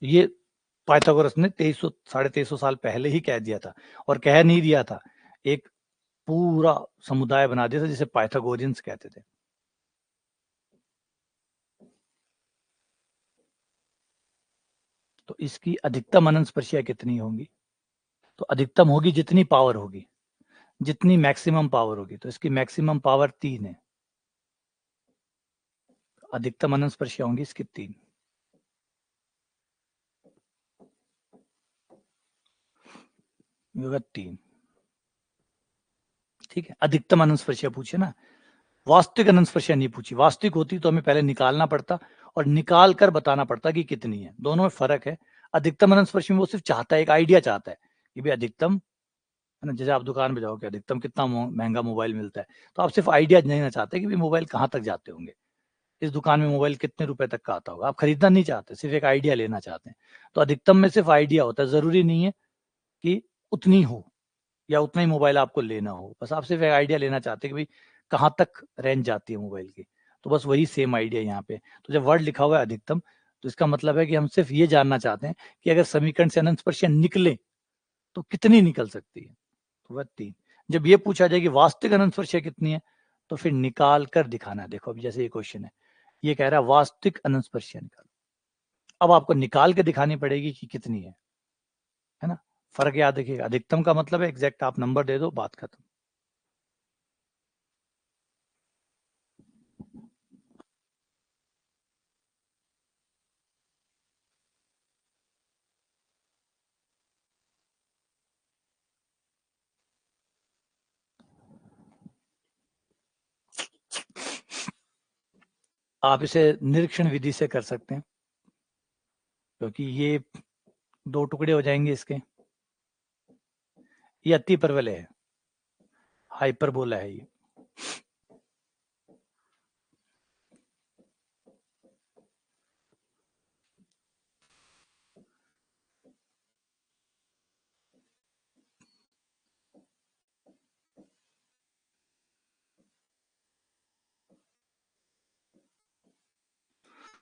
S1: ये पाइथागोरस ने 2300-2350 साल पहले ही कह दिया था। और कह नहीं दिया था, एक पूरा समुदाय बना दिया था जिसे पाइथागोरियंस कहते थे। तो इसकी अधिकतम अनंत स्पर्शिया कितनी होगी? तो अधिकतम होगी जितनी पावर होगी। जितनी मैक्सिमम पावर होगी, तो इसकी मैक्सिमम पावर 3 है, अधिकतम अनंत स्पर्शियां होंगी इसकी 3। होगा 3। ठीक है, अधिकतम अनंत स्पर्शियां पूछे ना, वास्तविक अनंत स्पर्शियां नहीं पूछी। वास्तविक होती तो हमें पहले निकालना पड़ता और निकाल कर बताना पड़ता कि कितनी है। दोनों में फर्क है। अधिकतम अनंत स्पर्शी में वो सिर्फ चाहता है, एक आइडिया चाहता है कि भाई अधिकतम, है ना, जैसे आप दुकान पे जाओगे अधिकतम कितना महंगा मोबाइल मिलता है, तो आप सिर्फ आइडिया लेना चाहते हैं कि भाई मोबाइल कहाँ तक जाते होंगे, इस दुकान में मोबाइल कितने रुपए तक का आता होगा। आप खरीदना नहीं चाहते, सिर्फ एक आइडिया लेना चाहते हैं। तो अधिकतम में सिर्फ आइडिया होता है, जरूरी नहीं है कि उतनी हो या उतना ही मोबाइल आपको लेना हो। बस आप सिर्फ एक आइडिया लेना चाहते हैं कि भाई कहाँ तक रेंज जाती है मोबाइल की। तो बस वही सेम आइडिया यहाँ पे। तो जब वर्ड लिखा हुआ है अधिकतम, तो इसका मतलब है कि हम सिर्फ ये जानना चाहते हैं कि अगर समीकरण से अनंत स्पर्शियां निकले तो कितनी निकल सकती है। तो वह 3। जब ये पूछा जाए कि वास्तविक अनंत स्पर्शियां कितनी है, तो फिर निकाल कर दिखाना है। देखो अभी जैसे ये क्वेश्चन है, ये कह रहा है वास्तविक अनंत स्पर्शियां निकालो। अब आपको निकाल के दिखानी पड़ेगी कि कितनी है ना। फर्क याद रखिएगा, अधिकतम का मतलब है एग्जैक्ट आप नंबर दे दो, बात खत्म। आप इसे निरीक्षण विधि से कर सकते हैं, क्योंकि ये 2 टुकड़े हो जाएंगे इसके। ये अति परवलय है, हाइपरबोला है ये।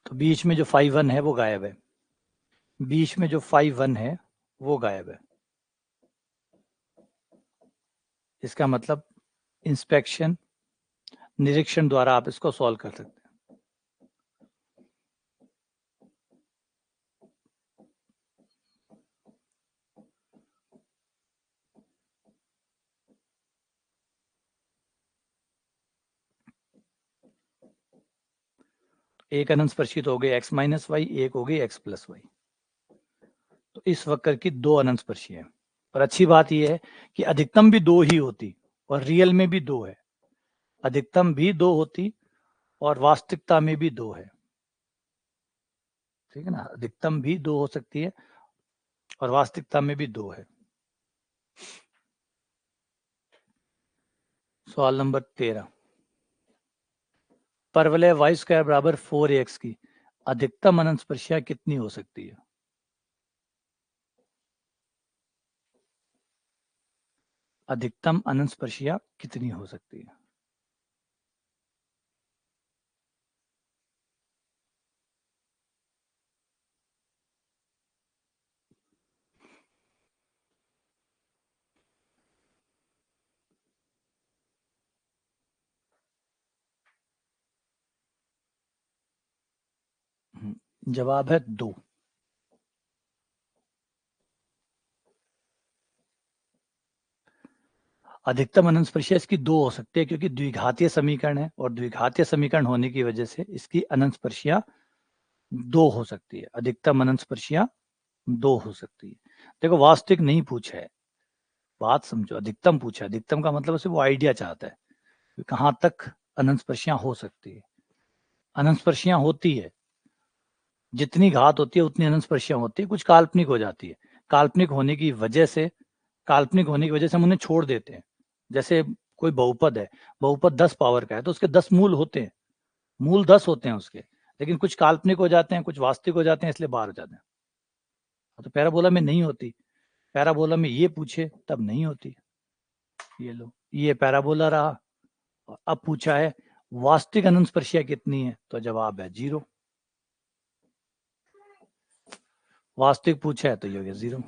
S1: तो बीच में जो 5 1 है वो गायब है, बीच में जो 5 1 है वो गायब है। इसका मतलब इंस्पेक्शन, निरीक्षण द्वारा आप इसको सॉल्व कर सकते हैं। एक अनंत स्पर्शी तो हो गई x माइनस वाई, एक हो गई x प्लस वाई। तो इस वक्र की 2 अनंत स्पर्शी है। और अच्छी बात यह है कि अधिकतम भी 2 ही होती और रियल में भी 2 है। अधिकतम भी 2 होती और वास्तविकता में भी 2 है। ठीक है ना, अधिकतम भी 2 हो सकती है और वास्तविकता में भी 2 है। सवाल नंबर 13, परवलय वाई स्क्वायर बराबर 4ax की अधिकतम अनंत स्पर्शियां कितनी हो सकती है। अधिकतम अनंत स्पर्शियां कितनी हो सकती है। जवाब है 2। अधिकतम अनंत स्पर्शियां इसकी 2 हो सकती है, क्योंकि द्विघातीय समीकरण है और द्विघातीय समीकरण होने की वजह से इसकी अनंत स्पर्शियां 2 हो सकती है। अधिकतम अनंत स्पर्शियां 2 हो सकती है। देखो वास्तविक नहीं पूछा है, बात समझो, अधिकतम पूछा है। अधिकतम का मतलब सिर्फ वो आइडिया चाहता है कि कहां तक अनंत स्पर्शियां हो सकती है। अनंत स्पर्शियां होती है, जितनी घात होती है उतनी अनंत स्पर्शियां होती है। कुछ काल्पनिक हो जाती है, काल्पनिक होने की वजह से, काल्पनिक होने की वजह से हम उन्हें छोड़ देते हैं। जैसे कोई बहुपद है, बहुपद 10 पावर का है, तो उसके 10 मूल होते हैं, मूल 10 होते हैं उसके, लेकिन कुछ काल्पनिक हो जाते हैं, कुछ वास्तविक हो जाते हैं, इसलिए बाहर हो जाते हैं। तो पैराबोला में नहीं होती। पैराबोला में ये पूछे तब नहीं होती। ये लो, ये पैराबोला रहा। और अब पूछा है वास्तविक अनंत स्पर्शिया कितनी है, तो जवाब है 0। वास्तविक पूछा है तो ये हो गया 0।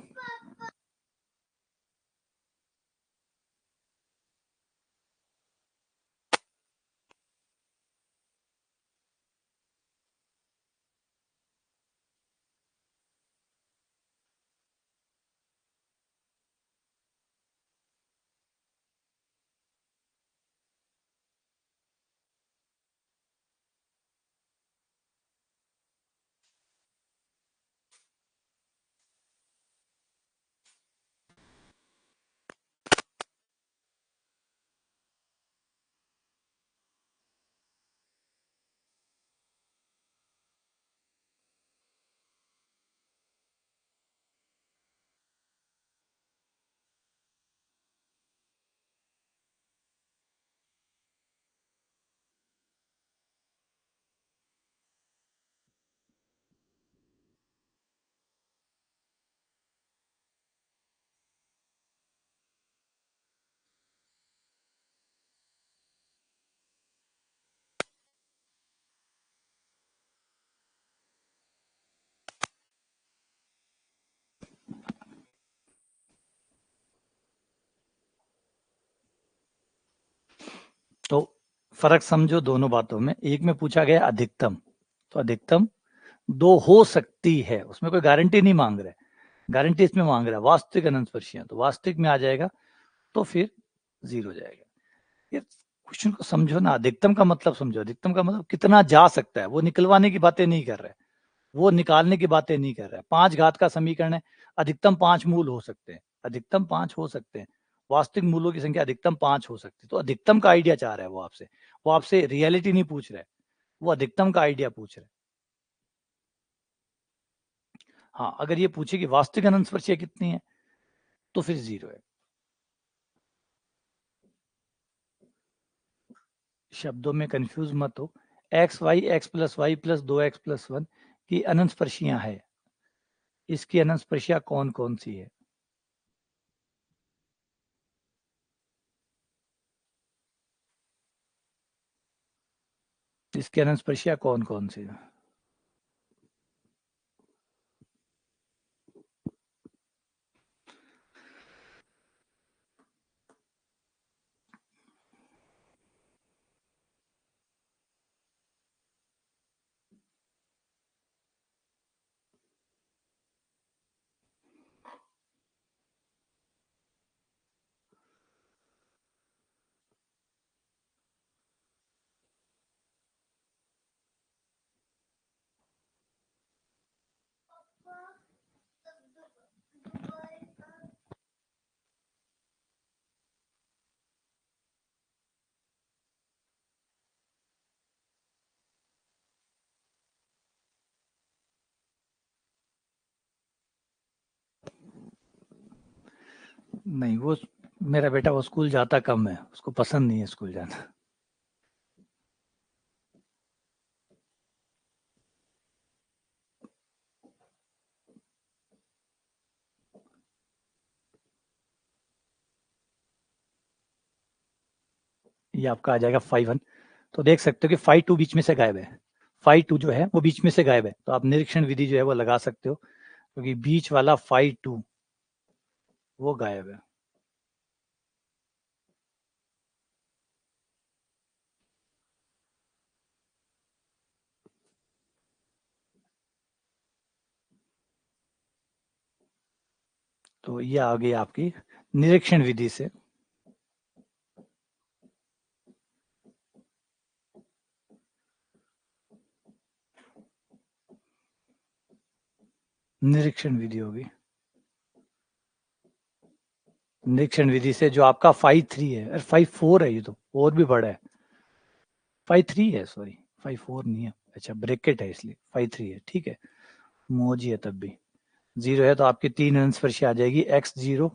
S1: फर्क समझो दोनों बातों में। एक में पूछा गया अधिकतम, तो अधिकतम 2 हो सकती है, उसमें कोई गारंटी नहीं मांग रहा है, गारंटी इसमें मांग रहा है वास्तविक अनंत स्पर्शियां, तो वास्तविक में आ जाएगा तो फिर 0 जाएगा। ये क्वेश्चन को समझो ना, अधिकतम का मतलब समझो, अधिकतम का मतलब कितना जा सकता है, वो निकलवाने की बातें नहीं कर रहा है, वो निकालने की बातें नहीं कर रहा है। 5 घात का समीकरण है, अधिकतम 5 मूल हो सकते हैं, अधिकतम 5 हो सकते हैं, वास्तविक मूलों की संख्या अधिकतम 5 हो सकती है। तो अधिकतम का आइडिया चाह रहा है वो आपसे रियलिटी नहीं पूछ रहा है, वो अधिकतम का आइडिया पूछ रहा है। हाँ, अगर ये पूछे कि वास्तविक अनंत स्पर्शियां कितनी है तो फिर 0 है। शब्दों में कंफ्यूज मत हो। X y x plus y plus 2x+1 की अनंत स्पर्शियां है, इसकी अनंत स्पर्शियां कौन कौन सी है? इसकी अनंत स्पर्शियां कौन कौन सी है? नहीं, वो मेरा बेटा वो स्कूल जाता कम है, उसको पसंद नहीं है स्कूल जाना। ये आपका आ जाएगा 5 1। तो देख सकते हो कि 5 2 बीच में से गायब है, 5 2 जो है वो बीच में से गायब है, तो आप निरीक्षण विधि जो है वो लगा सकते हो, क्योंकि बीच वाला 5 2 वो गायब है। तो ये आ गई आपकी निरीक्षण विधि से। निरीक्षण विधि होगी, निरीक्षण विधि से जो आपका 5 3 है, अरे 5 4 है, ये तो और भी बड़ा है, 5 3 है, सॉरी 5 4 नहीं है, अच्छा ब्रैकेट है इसलिए 5 3 है, ठीक है, मोजी है तब भी। 0 है तो आपकी 3 अंश स्पर्शी आ जाएगी x0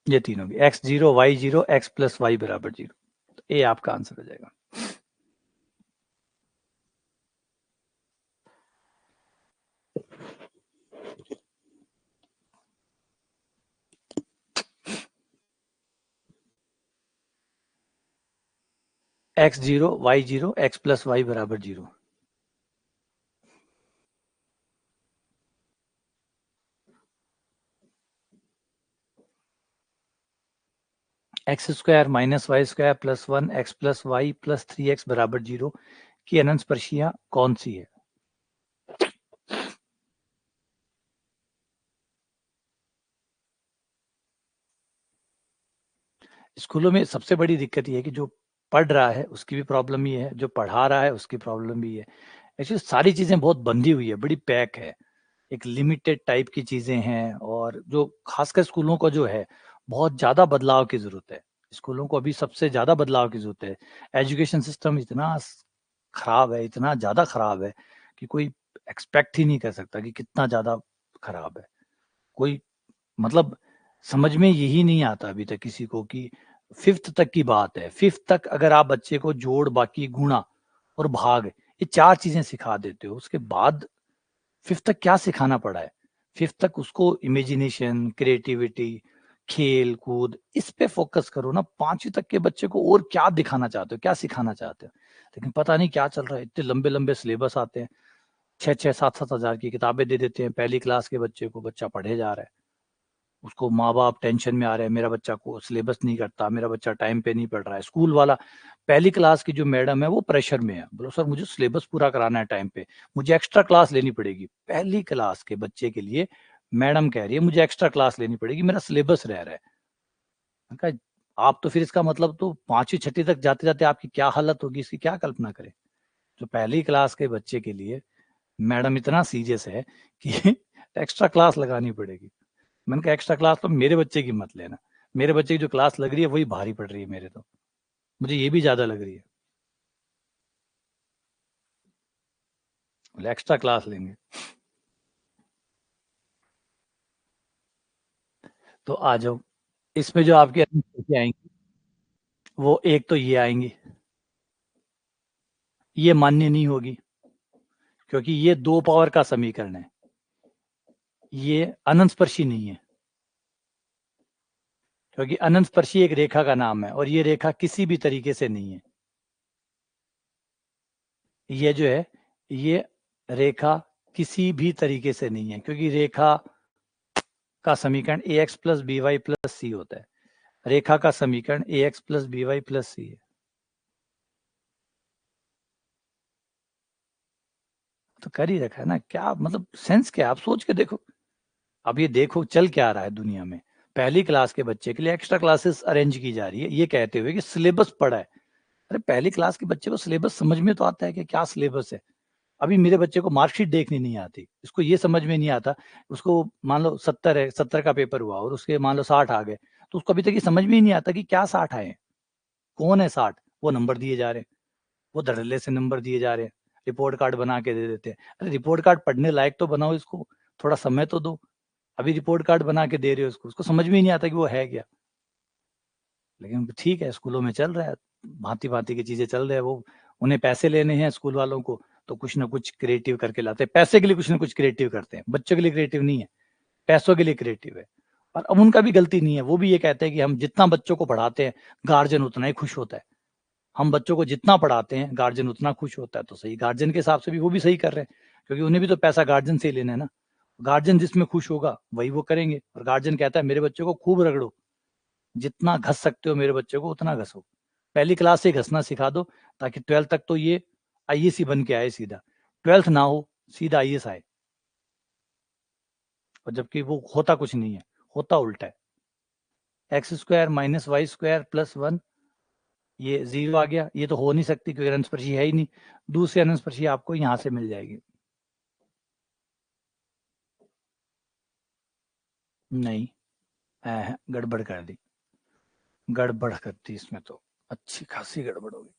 S1: ये 3 होगी, x0 y0 x plus y बराबर 0, तो ए आपका आंसर हो जाएगा। x0 y0 x plus y बराबर 0। X square minus y square plus 1 x plus y plus 3x बराबर 0 की अनंत स्पर्शियां कौन सी है? स्कूलों में सबसे बड़ी दिक्कत ये है कि जो पढ़ रहा है उसकी भी प्रॉब्लम ये है, जो पढ़ा रहा है उसकी प्रॉब्लम भी है। एक्चुअली सारी चीजें बहुत बंधी हुई है, बड़ी पैक है, एक लिमिटेड टाइप की चीजें हैं, और जो खासकर स्कूलों को जो है बहुत ज्यादा बदलाव की जरूरत है। स्कूलों को अभी सबसे ज्यादा बदलाव की जरूरत है। एजुकेशन सिस्टम इतना खराब है, इतना ज्यादा खराब है कि कोई एक्सपेक्ट ही नहीं कर सकता कि कितना ज्यादा खराब है। कोई मतलब समझ में यही नहीं आता अभी तक किसी को कि 5th तक की बात है, 5th तक अगर आप बच्चे को जोड़ बाकी गुणा और भाग ये 4 चीजें सिखा देते हो, उसके बाद 5th तक क्या सिखाना पड़ा है? 5th तक उसको इमेजिनेशन, क्रिएटिविटी, खेल कूद, इस पे फोकस करो ना। 5वीं तक के बच्चे को और क्या दिखाना चाहते हो, क्या सिखाना चाहते हो? लेकिन पता नहीं क्या चल रहा है, इतने लंबे लंबे सिलेबस आते हैं, 6-6, 7-7 हज़ार की किताबें दे देते हैं पहली क्लास के बच्चे को, बच्चा पढ़े जा रहा है। उसको माँ-बाप टेंशन में आ रहे हैं, मेरा बच्चा को सिलेबस नहीं करता, मेरा बच्चा टाइम पे नहीं पढ़ रहा है। स्कूल वाला पहली क्लास की जो मैडम है वो प्रेशर में है, बोलो सर मुझे सिलेबस पूरा कराना है टाइम पे, मुझे एक्स्ट्रा क्लास लेनी पड़ेगी। पहली क्लास के बच्चे के लिए मैडम कह रही है मुझे एक्स्ट्रा क्लास लेनी पड़ेगी, मेरा सिलेबस रह रहा है। मैंने कहा आप तो फिर इसका मतलब तो 5वीं 6ठी तक जाते-जाते आपकी क्या हालत होगी, इसकी क्या कल्पना करें। तो पहली क्लास के बच्चे के लिए मैडम इतना सीरियस है कि एक्स्ट्रा क्लास लगानी पड़ेगी। मैंने कहा एक्स्ट्रा क्लास तो मेरे बच्चे की मत लेना, मेरे बच्चे की जो क्लास लग रही है वही भारी पड़ रही है मेरे तो, मुझे ये भी ज़्यादा लग रही है। बोले एक्स्ट्रा क्लास लेंगे। तो आ जाओ, इसमें जो आपकी आएंगी वो एक तो ये आएंगी, ये मान्य नहीं होगी क्योंकि ये 2 पावर का समीकरण है, ये अनंतस्पर्शी नहीं है क्योंकि अनंतस्पर्शी एक रेखा का नाम है और ये रेखा किसी भी तरीके से नहीं है। ये जो है ये रेखा किसी भी तरीके से नहीं है क्योंकि रेखा का समीकरण ax plus b y plus c होता है। रेखा का समीकरण ax plus b y plus c है। तो कर ही रखा है ना, क्या मतलब सेंस क्या, आप सोच के देखो। अब ये देखो चल क्या रहा है दुनिया में, पहली क्लास के बच्चे के लिए एक्स्ट्रा क्लासेस अरेंज की जा रही है ये कहते हुए कि सिलेबस पढ़ा है। अरे पहली क्लास के बच्चे को सिलेबस समझ में तो आता है कि क्या सिलेबस है। अभी मेरे बच्चे को मार्कशीट देखनी नहीं आती, इसको ये समझ में नहीं आता, उसको मान लो 70 है, 70 का पेपर हुआ और उसके मान लो 60 आ गए, तो उसको अभी तक ये समझ में ही नहीं आता कि क्या 60 आए हैं, कौन है 60, वो नंबर दिए जा रहे हैं, वो धड़ल्ले से नंबर दिए जा रहे हैं, रिपोर्ट कार्ड बना के दे देते हैं। अरे रिपोर्ट कार्ड पढ़ने लायक तो बनाओ इसको, थोड़ा समय तो दो। अभी रिपोर्ट कार्ड बना के दे रहे हो उसको समझ में ही नहीं आता कि वो है क्या। लेकिन ठीक है, स्कूलों में चल रहा है, भांति भांति की चीजें चल रहे हैं, वो उन्हें पैसे लेने हैं स्कूल वालों को, तो कुछ ना कुछ क्रिएटिव करके लाते हैं, पैसे के लिए कुछ ना कुछ क्रिएटिव करते हैं, बच्चों के लिए क्रिएटिव नहीं है, पैसों के लिए क्रिएटिव है। और अब उनका भी गलती नहीं है, वो भी ये कहते हैं कि हम जितना बच्चों को पढ़ाते हैं गार्जियन उतना ही खुश होता है, हम बच्चों को जितना पढ़ाते हैं गार्जियन उतना खुश होता है। तो सही, गार्जियन के हिसाब से भी वो भी सही कर रहे हैं क्योंकि उन्हें भी तो पैसा गार्जियन से ही लेना है ना। गार्जियन जिसमें खुश होगा वही वो करेंगे, और गार्जियन कहता है मेरे बच्चे को खूब रगड़ो, जितना घस सकते हो मेरे बच्चे को उतना घसो, पहली क्लास से घसना सिखा दो ताकि 12th तक तो ये आईएएस ही बन के आए सीधा, 12th ना हो सीधा आईएएस आए। और जबकि वो होता कुछ नहीं है, होता उल्टा है। X square minus y square plus 1, ये 0 आ गया, ये तो हो नहीं सकती क्योंकि अनंतस्पर्शी है ही नहीं। दूसरी अनंतस्पर्शी आपको यहाँ से मिल जाएगी। नहीं, गड़बड़ कर दी, गड़बड़ कर दी इसमें तो अच्छी खासी गड़बड़ होगी।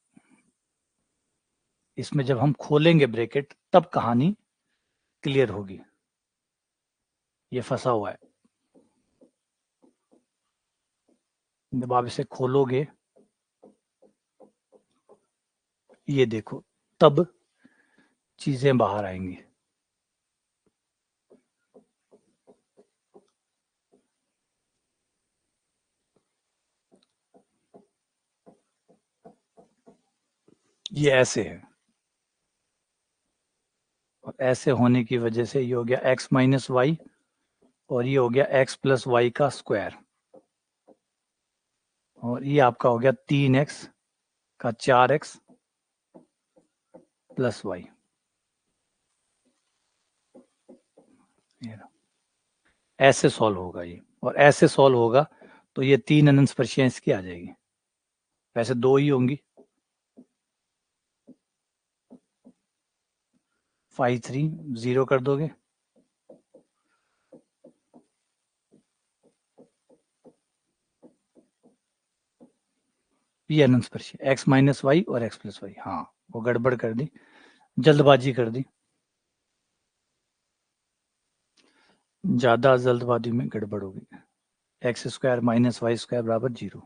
S1: इसमें जब हम खोलेंगे ब्रैकेट तब कहानी क्लियर होगी, ये फंसा हुआ है। जब आप इसे खोलोगे ये देखो तब चीजें बाहर आएंगी। ये ऐसे है और ऐसे होने की वजह से ये हो गया x माइनस वाई और ये हो गया x प्लस वाई का स्क्वायर, और ये आपका हो गया 3x का 4x प्लस वाई। ऐसे सॉल्व होगा ये, और ऐसे सॉल्व होगा तो ये 3 अनंत स्पर्शियां इसकी आ जाएगी, वैसे 2 ही होंगी, 5 3 0 कर दोगे, ये अनंत स्पर्शियां x माइनस वाई और x प्लस वाई। हाँ वो गड़बड़ कर दी, जल्दबाजी कर दी, ज्यादा जल्दबाजी में गड़बड़ होगी। X square minus y square बराबर 0।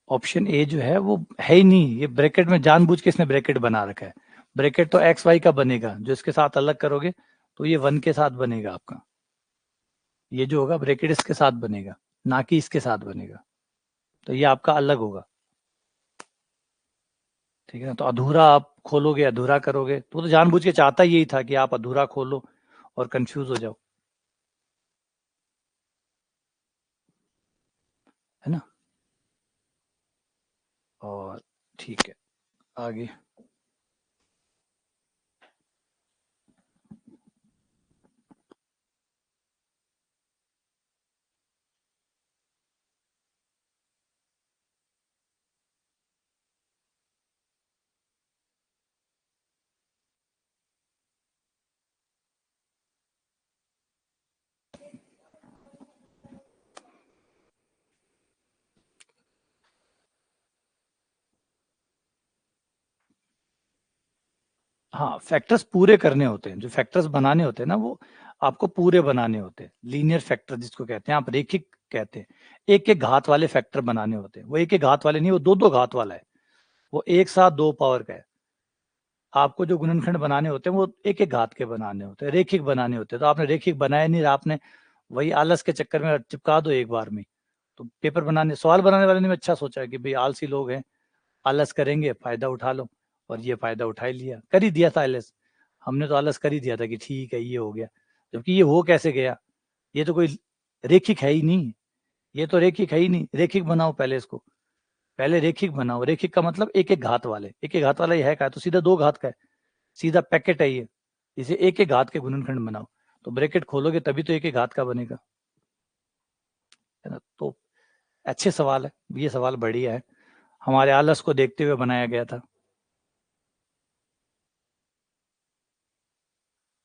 S1: ऑप्शन ए जो है वो है ही नहीं, ये ब्रैकेट में जानबूझ के इसने ब्रैकेट बना रखा है। ब्रैकेट तो एक्स वाई का बनेगा, जो इसके साथ अलग करोगे तो ये 1 के साथ बनेगा आपका, ये जो होगा ब्रैकेट इसके साथ बनेगा ना कि इसके साथ बनेगा, तो ये आपका अलग होगा। ठीक है ना, तो अधूरा आप खोलोगे अधूरा करोगे, तो जानबूझ के चाहता यही था कि आप अधूरा खोलो और कंफ्यूज हो जाओ, है ना। और ठीक है, आगे। हाँ, फैक्टर्स पूरे करने होते हैं, जो फैक्टर्स बनाने होते हैं ना, वो आपको पूरे बनाने होते हैं। लीनियर फैक्टर जिसको कहते हैं, आप रेखिक कहते हैं। एक एक घात वाले फैक्टर बनाने होते हैं। वो एक एक घात वाले नहीं, वो दो दो घात वाला है। वो एक साथ दो पावर का है। आपको जो गुणनखंड बनाने होते हैं वो एक एक घात के बनाने होते हैं, रेखिक बनाने होते हैं। तो आपने रेखिक बनाया नहीं, आपने वही आलस के चक्कर में चिपका दो एक बार में। तो पेपर बनाने, सवाल बनाने वाले ने भी अच्छा सोचा कि भाई आलसी लोग हैं, आलस करेंगे, फायदा उठा लो। और ये फायदा उठा ही लिया, कर ही दिया था आलस। हमने तो आलस कर ही दिया था कि ठीक है ये हो गया, जबकि ये हो कैसे गया। ये तो कोई रेखिक है ही नहीं, ये तो रेखिक है ही नहीं। रेखिक बनाओ पहले इसको, पहले रेखिक बनाओ। रेखिक का मतलब एक एक घात वाले, एक एक घात वाला ये है का, तो सीधा दो घात का है, सीधा पैकेट है ये। इसे एक एक घात के गुणनखंड बनाओ, तो ब्रैकेट खोलोगे तभी तो एक एक घात का बनेगा, है ना। तो अच्छे सवाल है, ये सवाल बढ़िया है, हमारे आलस को देखते हुए बनाया गया था।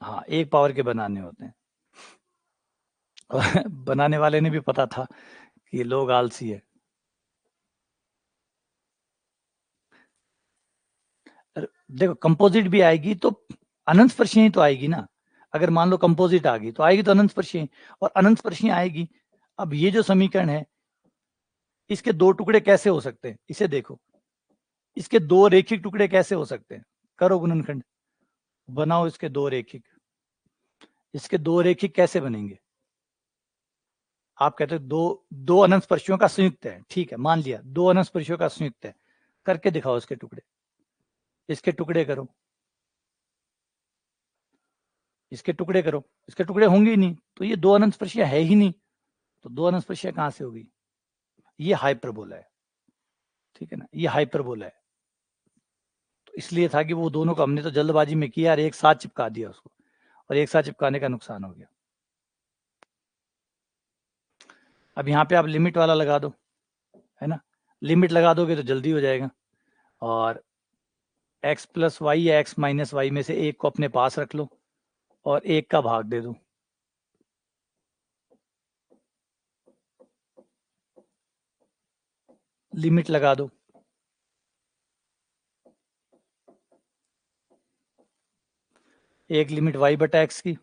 S1: हाँ, एक पावर के बनाने होते हैं। और बनाने वाले ने भी पता था कि लोग आलसी है। देखो कंपोजिट भी आएगी तो अनंत स्पर्शी ही तो आएगी ना। अगर मान लो कंपोजिट आ गई तो आएगी तो अनंत स्पर्शी, और अनंत स्पर्शी आएगी। अब ये जो समीकरण है, इसके दो टुकड़े कैसे हो सकते हैं, इसे देखो। इसके दो रेखिक टुकड़े कैसे हो सकते हैं, करो गुणनखंड, बनाओ इसके दो रेखिक। इसके दो रेखिक कैसे बनेंगे। आप कहते हो दो दो अनंत स्पर्शियों का संयुक्त है, ठीक है मान लिया दो अनंत स्पर्शियों का संयुक्त है, करके दिखाओ इसके टुकड़े। इसके टुकड़े करो, इसके टुकड़े करो, इसके टुकड़े होंगे ही नहीं, तो ये दो अनंत स्पर्शियां है ही नहीं। तो दो अनंत स्पर्शियां कहां से होगी। ये हाइपरबोला है, ठीक है ना, ये हाइपरबोला है। तो इसलिए था कि वो दोनों को हमने तो जल्दबाजी में किया और एक साथ चिपका दिया उसको, और एक साथ चिपकाने का नुकसान हो गया। अब यहाँ पे आप लिमिट वाला लगा दो, है ना। लिमिट लगा दोगे तो जल्दी हो जाएगा। और x प्लस वाई या x माइनस वाई में से एक को अपने पास रख लो और एक का भाग दे दो। लिमिट लगा दो, एक लिमिट y बटा एक्स की,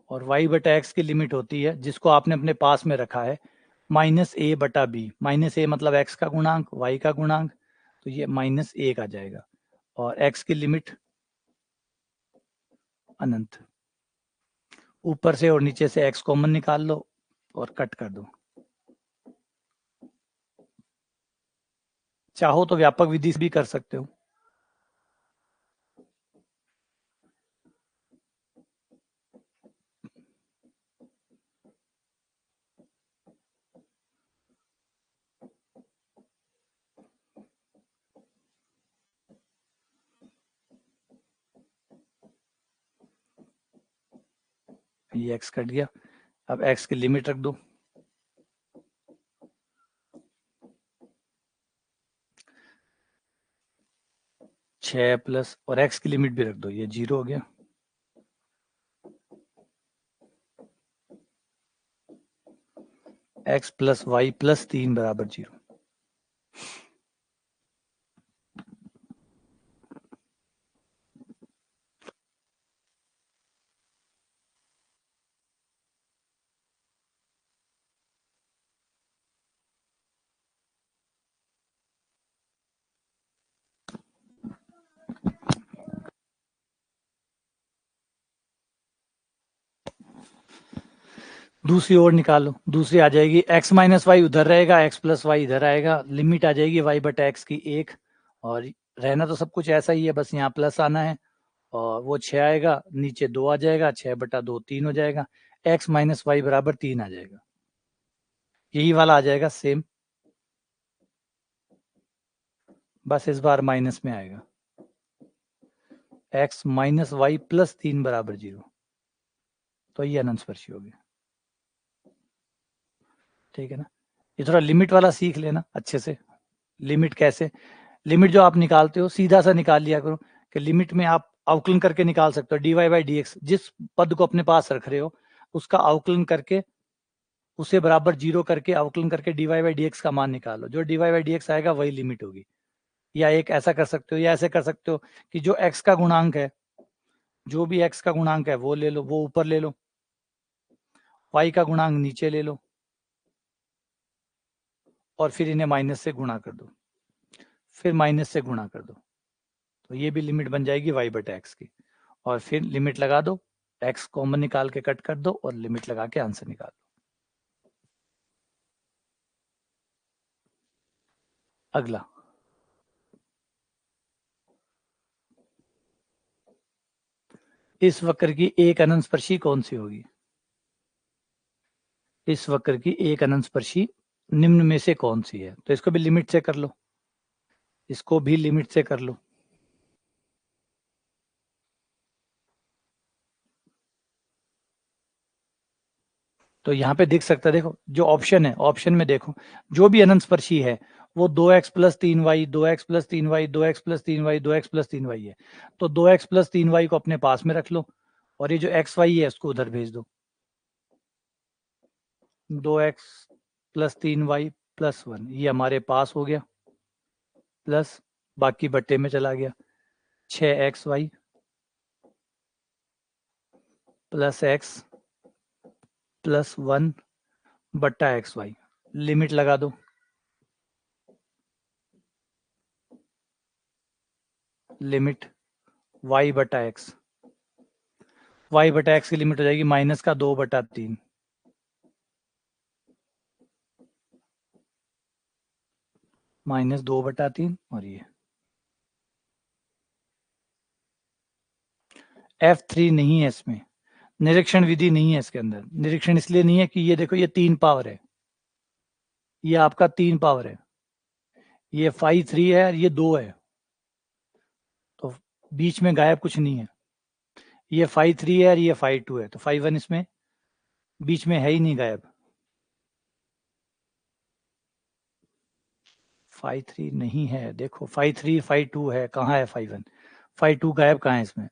S1: और y बटा एक्स की लिमिट होती है जिसको आपने अपने पास में रखा है माइनस ए बटा बी। माइनस ए मतलब x का गुणांक, y का गुणांक, तो ये माइनस एक आ जाएगा। और x की लिमिट अनंत। ऊपर से और नीचे से x कॉमन निकाल लो और कट कर दो। चाहो तो व्यापक विधि से भी कर सकते हो। ये x कट गया, अब x की लिमिट रख दो। 6 प्लस और x की लिमिट भी रख दो, ये 0 हो गया। x प्लस वाई प्लस 3 बराबर 0। दूसरी ओर निकालो, दूसरी आ जाएगी x माइनस वाई उधर रहेगा, x प्लस वाई इधर आएगा, लिमिट आ जाएगी y बटा एक्स की 1, और रहना तो सब कुछ ऐसा ही है, बस यहाँ प्लस आना है और वो 6 आएगा, नीचे 2 आ जाएगा, 6/2 3 हो जाएगा, x माइनस वाई बराबर 3 आ जाएगा, यही वाला आ जाएगा सेम, बस इस बार माइनस में आएगा, x माइनस वाई प्लस 3 बराबर 0, तो ये अनंत स्पर्शी होगी। ठीक है ना, ये थोड़ा लिमिट वाला सीख लेना अच्छे से। लिमिट कैसे, लिमिट जो आप निकालते हो सीधा सा निकाल लिया करो कि लिमिट में आप अवकलन करके निकाल सकते हो, dy बाई डी एक्स, जिस पद को अपने पास रख रहे हो उसका अवकलन करके उसे बराबर 0 करके अवकलन करके dy बाई डी एक्स का मान निकालो, जो dy बाई डी एक्स आएगा वही लिमिट होगी। या एक ऐसा कर सकते हो, या ऐसे कर सकते हो कि जो x का गुणांक है, जो भी x का गुणांक है वो ले लो, वो ऊपर ले लो, y का गुणांक नीचे ले लो और फिर इन्हें माइनस से गुणा कर दो, फिर माइनस से गुणा कर दो, तो ये भी लिमिट बन जाएगी y बटे एक्स की, और फिर लिमिट लगा दो, x कॉमन निकाल के कट कर दो और लिमिट लगा के आंसर निकाल दो। अगला, इस वक्र की एक अनंत स्पर्शी कौन सी होगी? इस वक्र की एक अनंत स्पर्शी निम्न में से कौन सी है? तो इसको भी लिमिट से कर लो, इसको भी लिमिट से कर लो। तो यहाँ पे दिख सकता है, देखो जो ऑप्शन है, ऑप्शन में देखो जो भी अनंत स्पर्शी है वो 2x plus 3y, 2x plus 3y, 2x plus 3y, 2x plus 3y है। तो 2x प्लस 3y को अपने पास में रख लो और ये जो xy है उसको उधर भेज दो। 2x प्लस 3y प्लस 1 ये हमारे पास हो गया, प्लस बाकी बट्टे में चला गया, 6xy प्लस x प्लस 1 बट्टा xy, लिमिट लगा दो, लिमिट y बटा एक्स, y बटा एक्स की लिमिट हो जाएगी माइनस का 2/3, माइनस 2/3 और ये F3 नहीं है इसमें, निरीक्षण विधि नहीं है इसके अंदर, निरीक्षण इसलिए नहीं है कि ये देखो ये 3 पावर है, ये आपका 3 पावर है, ये 5 3 है और ये 2 है, तो बीच में गायब कुछ नहीं है, ये 5 3 है और ये 5 2 है, तो 5 1 इसमें बीच में है ही नहीं गायब, 5 3 नहीं है, देखो 5 3 5 2 है, कहाँ है 5 1, 5 2 गायब कहाँ है इसमें?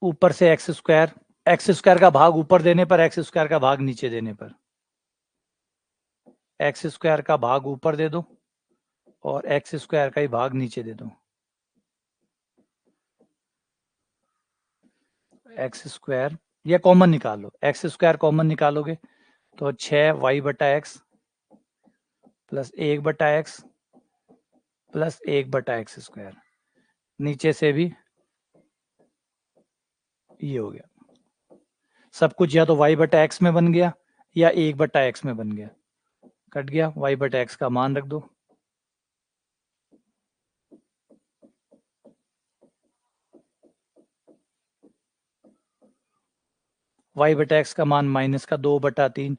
S1: ऊपर से एक्स स्क्वायर का भाग ऊपर देने पर, एक्स स्क्वायर का भाग नीचे देने पर, एक्स स्क्वायर का भाग ऊपर दे दो और एक्स स्क्वायर का ही भाग नीचे दे दो, एक्स स्क्वायर या कॉमन निकालो, एक्स स्क्वायर कॉमन निकालोगे तो 6y बटा x plus 1/x plus 1/x square, नीचे से भी ये हो गया, सब कुछ या तो y बटा एक्स में बन गया या 1/x में बन गया, कट गया, y बटा एक्स का मान रख दो, y बटा एक्स का मान माइनस का 2/3,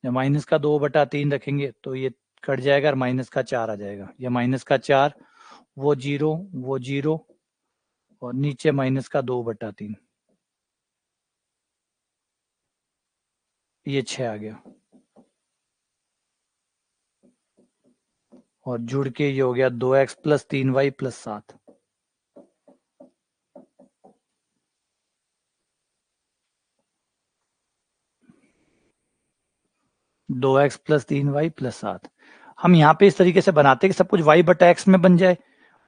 S1: जब माइनस का 2/3 रखेंगे तो ये कट जाएगा और माइनस का 4 आ जाएगा, ये माइनस का 4, वो 0 वो 0 और नीचे माइनस का 2/3, ये 6 आ गया और जुड़ के ये हो गया 2x plus 3y plus 7, 2x plus 3y plus 7। हम यहाँ पे इस तरीके से बनाते कि सब कुछ y बटा एक्स में बन जाए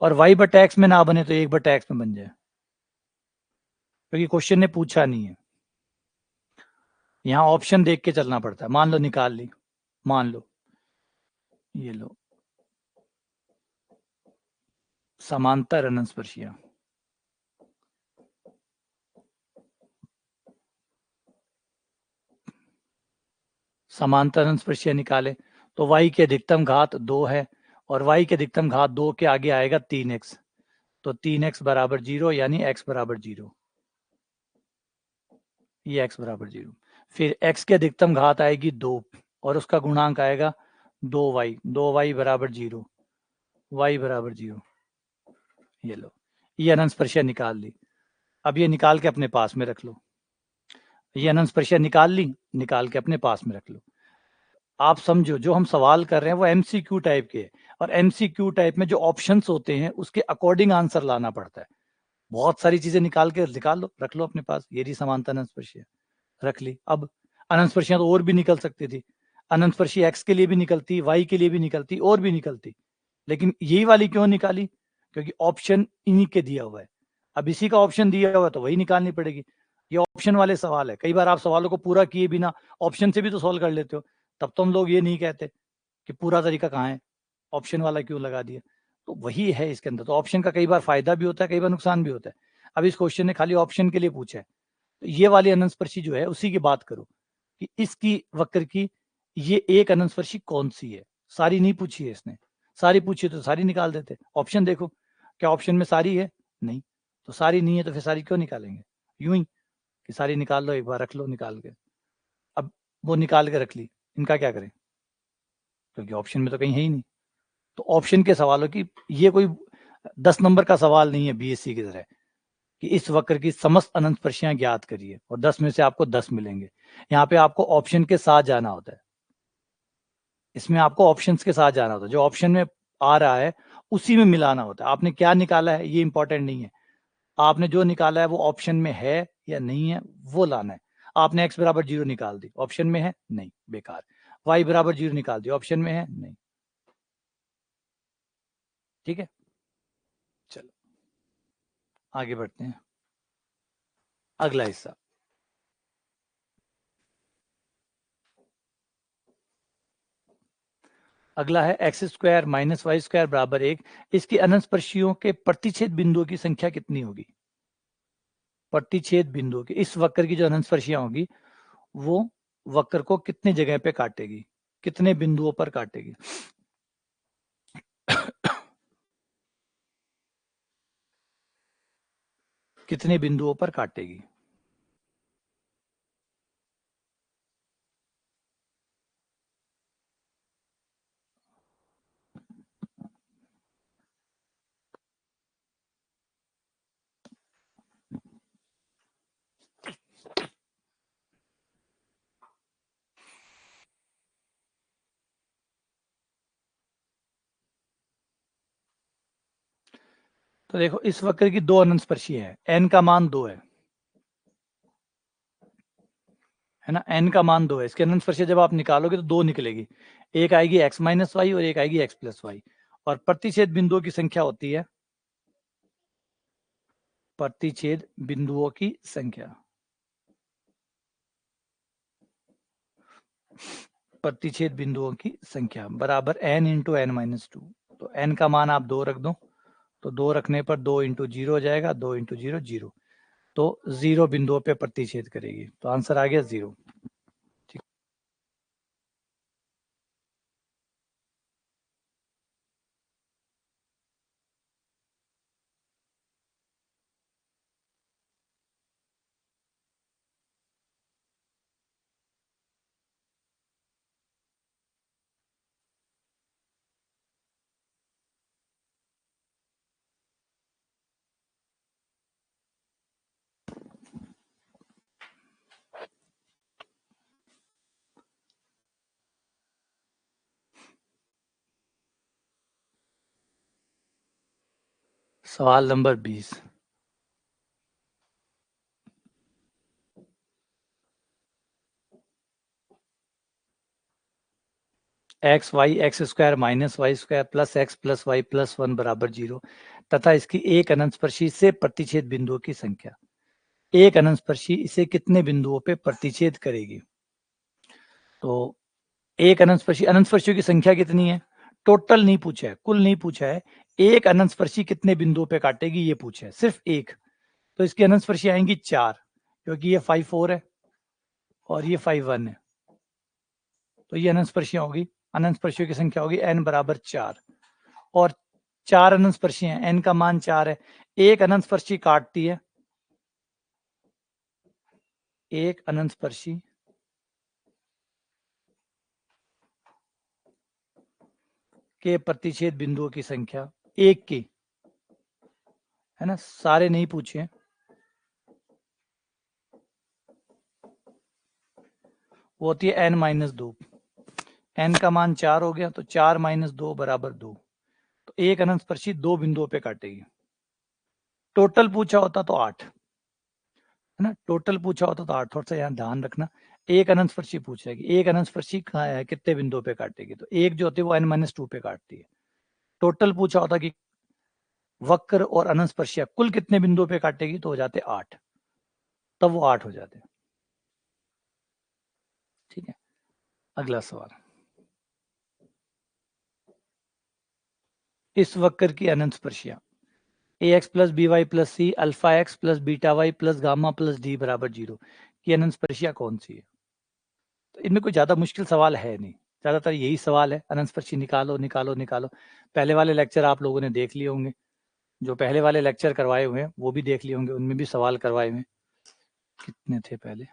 S1: और y बटा एक्स में ना बने तो 1/x में बन जाए, क्योंकि क्वेश्चन ने पूछा नहीं है, यहाँ ऑप्शन देख के चलना पड़ता है। मान लो निकाल ली, मान लो ये लो समांतर अनंतस्पर्शियां। समांतर अनंतस्पर्शियां निकाले तो y की अधिकतम घात 2 है और y की अधिकतम घात 2 के आगे आएगा 3x, तो 3x बराबर 0 यानी x बराबर 0, ये x बराबर 0। फिर x की अधिकतम घात आएगी 2 और उसका गुणांक आएगा 2y, 2y बराबर 0, y बराबर 0। ये लो, ये अनंतस्पर्शियां निकाल ली। अब ये निकाल के अपने पास में रख लो, ये अनंतस्पर्शियां निकाल ली, निकाल के अपने पास में रख लो। आप समझो जो हम सवाल कर रहे हैं वो एमसीक्यू टाइप के, और एमसीक्यू टाइप में जो ऑप्शंस होते हैं उसके अकॉर्डिंग आंसर लाना पड़ता है। बहुत सारी चीजें निकाल के निकाल लो, रख लो अपने पास। ये रही समांतर अनंतस्पर्शियां, रख ली। अब अनंतस्पर्शियां तो और भी निकल सकती थी, अनंतस्पर्शी एक्स के लिए भी निकलती, वाई के लिए भी निकलती, और भी निकलती, लेकिन यही वाली क्यों निकाली? क्योंकि ऑप्शन इन्हीं के दिया हुआ है। अब इसी का ऑप्शन दिया हुआ है तो वही निकालनी पड़ेगी। ये ऑप्शन वाले सवाल है। कई बार आप सवालों को पूरा किए बिना ऑप्शन से भी तो सॉल्व कर लेते हो, तब तो हम लोग ये नहीं कहते कि पूरा तरीका कहाँ है, ऑप्शन वाला क्यों लगा दिया। तो वही है इसके अंदर। तो ऑप्शन का कई बार फायदा भी होता है, कई बार नुकसान भी होता है। अब इस क्वेश्चन ने खाली ऑप्शन के लिए पूछा है, तो ये वाली अनंतस्पर्शी जो है उसी की बात करो कि इसकी वक्र की ये एक अनंतस्पर्शी कौन सी है। सारी नहीं पूछी है इसने, सारी पूछी तो सारी निकाल देते। ऑप्शन देखो, क्या ऑप्शन में सारी है? नहीं। तो सारी नहीं है तो फिर सारी क्यों निकालेंगे? यूं ही कि सारी निकाल लो, एक बार रख लो निकाल के। अब वो निकाल के रख ली, इनका क्या करें? क्योंकि ऑप्शन में तो कहीं है ही नहीं। तो ऑप्शन के सवालों की ये कोई 10 नंबर का सवाल नहीं है बीएससी की तरह कि इस वक्र की समस्त अनंतस्पर्शियां ज्ञात करिए और 10 में से आपको 10 मिलेंगे। यहाँ पे आपको ऑप्शन के साथ जाना होता है, इसमें आपको ऑप्शंस के साथ जाना होता है। जो ऑप्शन में आ रहा है उसी में मिलाना होता है। आपने क्या निकाला है ये इंपॉर्टेंट नहीं है, आपने जो निकाला है वो ऑप्शन में है या नहीं है वो लाना है। आपने x बराबर 0 निकाल दी, ऑप्शन में है? नहीं, बेकार। y बराबर 0 निकाल दी, ऑप्शन में है? नहीं। ठीक है, चलो आगे बढ़ते हैं। अगला हिस्सा, अगला है x square minus y square बराबर 1। इसकी अनंतस्पर्शियों के प्रतिच्छेद बिंदुओं की संख्या कितनी होगी? प्रतिच्छेद बिंदुओं की, इस वक्र की जो अनंतस्पर्शियां होगी वो वक्र को कितने जगह पे काटेगी, कितने बिंदुओं पर काटेगी? कितने बिंदुओं पर काटेगी? तो देखो इस वक्र की दो अनंतस्पर्शियां हैं, एन का मान 2 है ना, एन का मान 2 है। इसकी अनंतस्पर्शियां जब आप निकालोगे तो 2 निकलेगी, एक आएगी एक्स माइनस वाई और एक आएगी एक्स प्लस वाई। और प्रतिच्छेद बिंदुओं की संख्या होती है, प्रतिच्छेद बिंदुओं की संख्या, प्रतिच्छेद बिंदुओं की संख्या बराबर n इंटू एन माइनस 2। तो n का मान आप 2 रख दो, तो 2 रखने पर 2 इंटू 0 हो जाएगा, 2 इंटू 0 0। तो 0 बिंदुओं पे प्रतिच्छेद करेगी, तो आंसर आ गया 0। ठीक, सवाल number 20। X y x square minus y square plus y plus 1 बराबर 0 तथा इसकी एक अनंतस्पर्शी से प्रतिच्छेद बिंदुओं की संख्या। एक अनंतस्पर्शी इसे कितने बिंदुओं पे प्रतिच्छेद करेगी? तो एक अनंतस्पर्शी, अनंतस्पर्शियों की संख्या कितनी है? टोटल नहीं पूछा है, कुल नहीं पूछा है, एक अनंत स्पर्शी कितने बिंदुओं पे काटेगी ये पूछे, सिर्फ एक। तो इसकी अनंत स्पर्शी आएंगी 4, क्योंकि ये 5 4 है और ये 5 1 है। तो ये अनंत स्पर्शियां होगी, अनंत स्पर्शियों की संख्या होगी n बराबर 4, और 4 अनंत स्पर्शी हैं, n का मान 4 है। एक अनंत स्पर्शी काटती है, एक अनंत स्पर्शी के प्रतिच्छेद बिंदुओं की संख्या एक की, है ना, सारे नहीं पूछे, वो होती है n-2। n का मान 4 हो गया, तो 4 - 2 बराबर 2। तो एक अनंत स्पर्शी 2 बिंदुओं पे काटेगी। टोटल पूछा होता तो 8, है ना, टोटल पूछा होता तो 8। थोड़ा सा यहाँ ध्यान रखना, एक अनंत स्पर्शी पूछ रहा है कि एक अनंत स्पर्शी कहाँ है, कितने बिंदुओं पे काटेगी। तो एक जो होती है वो n-2 पे काटती है। टोटल पूछा होता कि वक्र और अनंत स्पर्शियां कुल कितने बिंदुओं पे काटेगी, तो हो जाते 8, तब वो 8 हो जाते। ठीक है, अगला सवाल। इस वक्र की अनंत स्पर्शियां ax plus b y plus c alpha x plus beta y plus gamma plus d बराबर 0 की अनंत स्पर्शियां कौन सी है। तो इनमें कोई ज्यादा मुश्किल सवाल है नहीं, ज्यादातर यही सवाल है, अनंत स्पर्शी निकालो निकालो निकालो। पहले वाले लेक्चर आप लोगों ने देख लिए होंगे, जो पहले वाले लेक्चर करवाए हुए हैं वो भी देख लिए होंगे, उनमें भी सवाल करवाए हुए हैं। कितने थे पहले,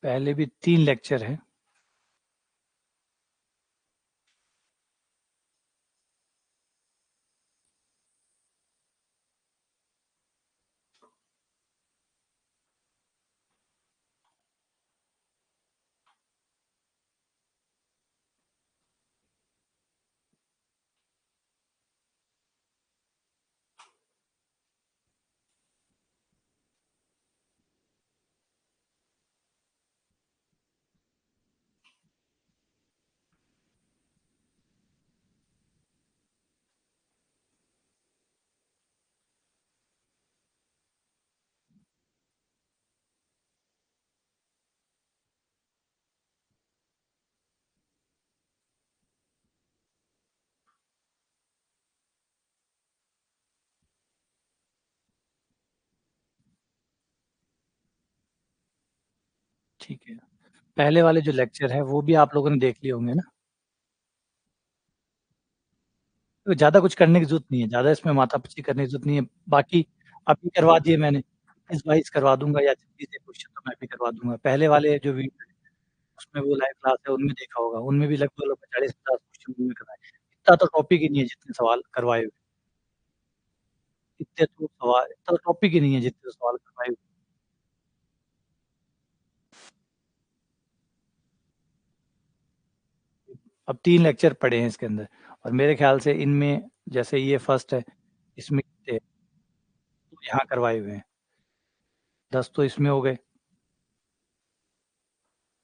S1: पहले भी 3 लेक्चर है। ठीक है, पहले वाले जो लेक्चर है वो भी आप लोगों ने देख लिए होंगे ना। तो ज़्यादा कुछ करने की ज़रूरत नहीं है, ज़्यादा इसमें माथा-पच्ची करने की ज़रूरत नहीं है। बाकी अभी करवा दिए मैंने, इस वाइज़ करवा दूँगा या जल्दी से क्वेश्चन तो मैं भी करवा दूँगा। पहले वाले जो वीडियो है, उसमें वो लाइव क्लास है, उनमें देखा होगा, उनमें भी लगभग 40-50 क्वेश्चन उन्होंने कराए। इतना तो टॉपिक ही नहीं है जितने सवाल करवाए हुए। इतना तो टॉपिक ही नहीं है जितने सवाल करवाए हुए। अब 3 लेक्चर पड़े हैं इसके अंदर, और मेरे ख़्याल से इनमें जैसे ये फर्स्ट है, इसमें कितने तो यहाँ करवाए हुए हैं, 10 तो इसमें हो गए,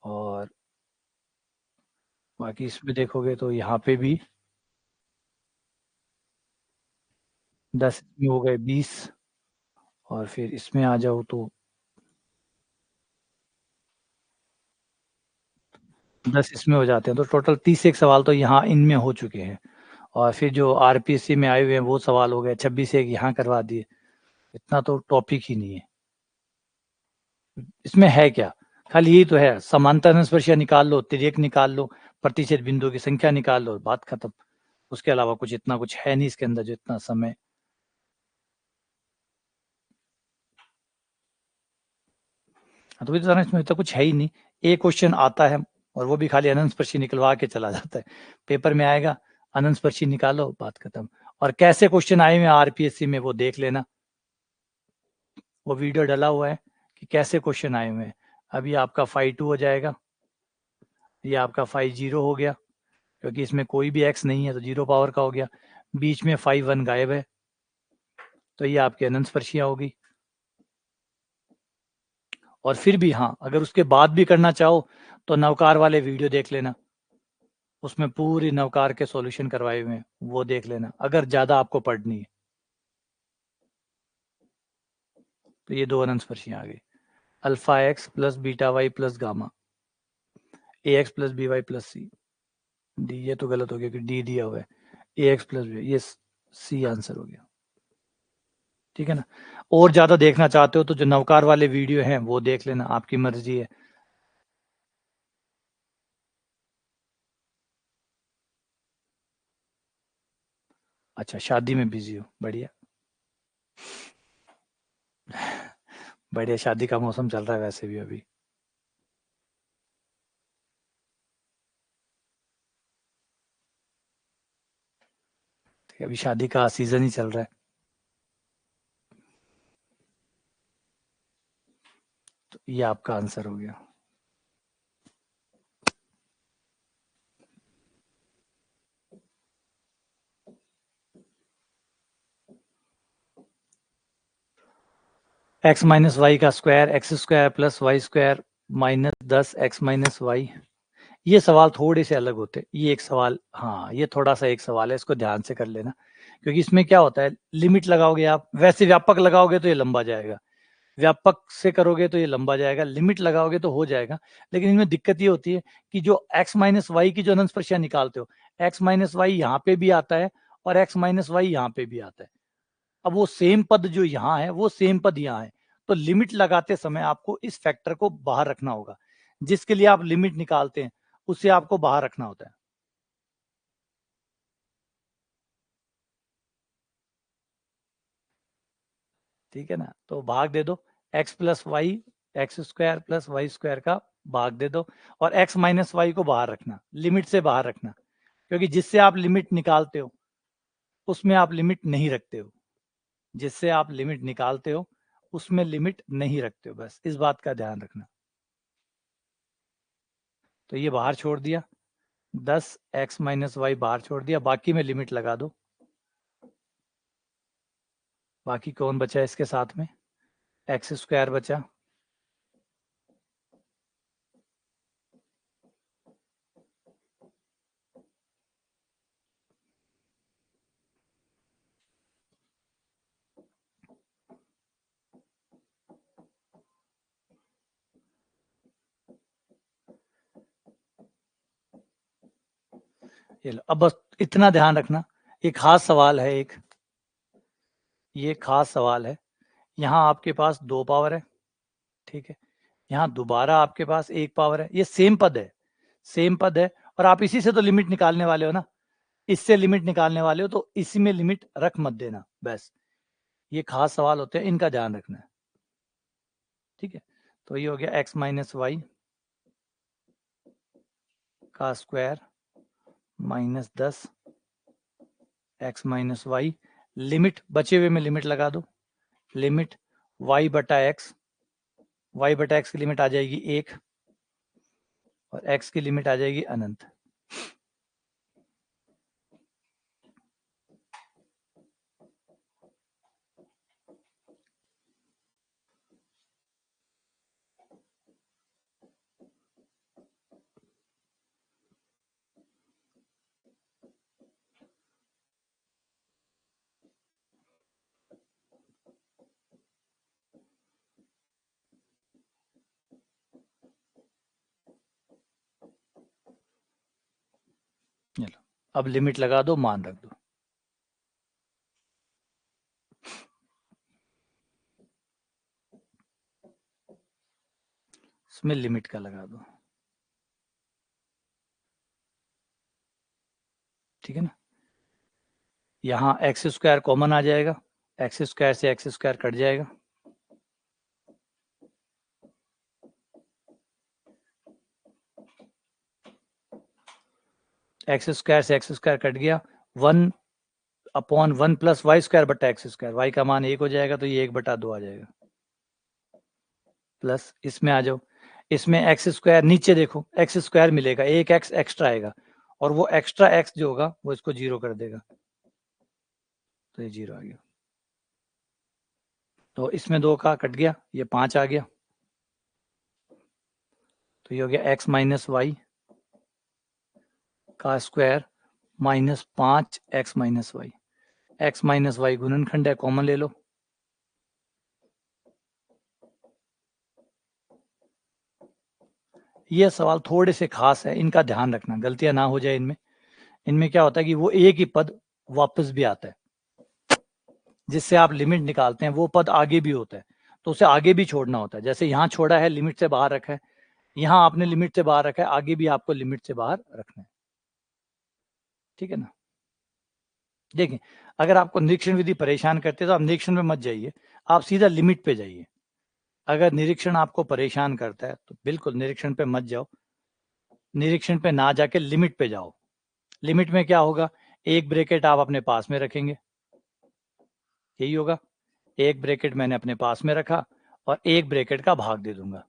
S1: और बाकी इसमें देखोगे तो यहाँ पे भी 10 इसमें हो गए, 20, और फिर इसमें आ जाओ तो 10 इसमें हो जाते हैं, तो टोटल 30 सवाल तो यहाँ इनमें हो चुके हैं। और फिर जो आरपीएससी में आए हुए हैं वो सवाल हो गए, 26 एक यहाँ करवा दिए। इतना तो टॉपिक ही नहीं है। इसमें है क्या, खाली यही तो है, समांतर स्पर्शियां निकाल लो, तिर्यक निकाल लो, प्रतिच्छेद बिंदु की संख्या निकाल लो, बात खत्म। उसके अलावा कुछ इतना कुछ है नहीं इसके अंदर जो इतना समय। तो इसमें तो कुछ है ही नहीं। एक क्वेश्चन आता है और वो भी खाली अनंत स्पर्शी निकलवा के चला जाता है। पेपर में आएगा, अनंत स्पर्शी निकालो, बात खत्म। और कैसे क्वेश्चन आए हुए आरपीएससी में वो देख लेना। वो वीडियो डला हुआ है कि कैसे क्वेश्चन आए हुए हैं। अभी आपका 5-2 हो जाएगा, ये आपका 5-0 हो गया, क्योंकि इसमें कोई भी x नहीं है तो 0 पावर का हो गया। बीच में 5-1 गायब है, तो ये आपकी अनंत स्पर्शियां होगी। और फिर भी हाँ, अगर उसके बाद भी करना चाहो तो नवकार वाले वीडियो देख लेना, उसमें पूरी नवकार के सॉल्यूशन करवाए हुए हैं, वो देख लेना अगर ज्यादा आपको पढ़नी है। तो ये 2 अनंत स्पर्शियां आ गई, alpha x plus beta y plus gamma a x plus b y plus c d. ये तो गलत हो गया कि डी दिया हुआ है, ए एक्स प्लस बी, ये सी आंसर हो गया। ठीक है ना। और ज्यादा देखना चाहते हो तो जो नवकार वाले वीडियो हैं वो देख लेना, आपकी मर्जी है। अच्छा, शादी में बिजी हो, बढ़िया बढ़िया, शादी का मौसम चल रहा है वैसे भी अभी। ठीक है, अभी शादी का सीजन ही चल रहा है। तो ये आपका आंसर हो गया। एक्स माइनस वाई का square x square plus y square minus 10 x minus y. ये सवाल थोड़े से अलग होते हैं। ये एक सवाल, हाँ ये थोड़ा सा एक सवाल है, इसको ध्यान से कर लेना, क्योंकि इसमें क्या होता है, लिमिट लगाओगे आप, वैसे व्यापक लगाओगे तो ये लंबा जाएगा, व्यापक से करोगे तो ये लंबा जाएगा, लिमिट लगाओगे तो हो जाएगा। लेकिन इनमें दिक्कत ये होती है कि जो एक्स माइनस वाई की जो अनंत स्पर्शियां निकालते हो, एक्स माइनस वाई यहाँ पे भी आता है और एक्स माइनस वाई यहाँ पे भी आता है। अब वो सेम पद जो यहाँ है वो सेम पद यहाँ है, तो लिमिट लगाते समय आपको इस फैक्टर को बाहर रखना होगा, जिसके लिए आप लिमिट निकालते हैं उसे आपको बाहर रखना होता है। ठीक है ना। तो भाग दे दो, x plus y, x square plus y square का भाग दे दो, और एक्स माइनस वाई को बाहर रखना, लिमिट से बाहर रखना, क्योंकि जिससे आप लिमिट निकालते हो उसमें आप लिमिट नहीं रखते हो, जिससे आप लिमिट निकालते हो उसमें लिमिट नहीं रखते हो, बस इस बात का ध्यान रखना। तो ये बाहर छोड़ दिया, 10 एक्स माइनस वाई बाहर छोड़ दिया, बाकी में लिमिट लगा दो। बाकी कौन बचा है इसके साथ में, एक्स स्क्वायर बचा, ये लो। अब बस इतना ध्यान रखना, एक खास सवाल है, एक ये खास सवाल है, यहाँ आपके पास 2 पावर है, ठीक है, यहाँ दोबारा आपके पास 1 पावर है, ये सेम पद है, सेम पद है, और आप इसी से तो लिमिट निकालने वाले हो ना, इससे लिमिट निकालने वाले हो, तो इसी में लिमिट रख मत देना, बस ये खास सवाल होते हैं, इनका ध्यान रखना है। ठीक है, तो ये हो गया एक्स माइनस वाई का square minus 10 x minus y, limit बचे हुए में लिमिट लगा दो, लिमिट y बटा एक्स, वाई बटा एक्स की लिमिट आ जाएगी 1 और x की लिमिट आ जाएगी अनंत। चलो, अब लिमिट लगा दो, मान रख दो, इसमें लिमिट का लगा दो। ठीक है ना, यहाँ एक्स स्क्वायर कॉमन आ जाएगा, एक्स स्क्वायर से एक्स स्क्वायर कट जाएगा, एक्स स्क्वायर से एक्स स्क्वायर कट गया, 1/1 प्लस वाई स्क्वायर बटा एक्स स्क्वायर, वाई का मान 1 हो जाएगा, तो ये 1/2 आ जाएगा। प्लस इसमें आ जाओ, इसमें एक्स स्क्वायर नीचे देखो एक्स स्क्वायर मिलेगा, एक एक्स एक्स्ट्रा आएगा और वो एक्स्ट्रा एक्स जो होगा वो इसको 0 कर देगा, तो ये 0 आ गया। तो इसमें 2 का कट गया, ये 5 आ गया, तो ये हो गया x माइनस वाई का square minus 5 x minus y. X minus y गुणनखंड है, कॉमन ले लो, ये सवाल थोड़े से खास है, इनका ध्यान रखना, गलतियां ना हो जाए इनमें। इनमें क्या होता है कि वो एक ही पद वापस भी आता है, जिससे आप लिमिट निकालते हैं वो पद आगे भी होता है, तो उसे आगे भी छोड़ना होता है। जैसे यहाँ छोड़ा है, लिमिट से बाहर रखा है, यहाँ आपने लिमिट से बाहर रखा है, आगे भी आपको लिमिट से बाहर रखना है, ठीक है ना। देखिए, अगर आपको निरीक्षण विधि परेशान करते तो आप निरीक्षण में मत जाइए, आप सीधा लिमिट पे जाइए। अगर निरीक्षण आपको परेशान करता है तो बिल्कुल निरीक्षण पे मत जाओ, निरीक्षण पे ना जाके लिमिट पे जाओ। लिमिट में क्या होगा, एक ब्रैकेट आप अपने पास में रखेंगे, यही होगा, एक ब्रैकेट मैंने अपने पास में रखा और एक ब्रैकेट का भाग दे दूंगा,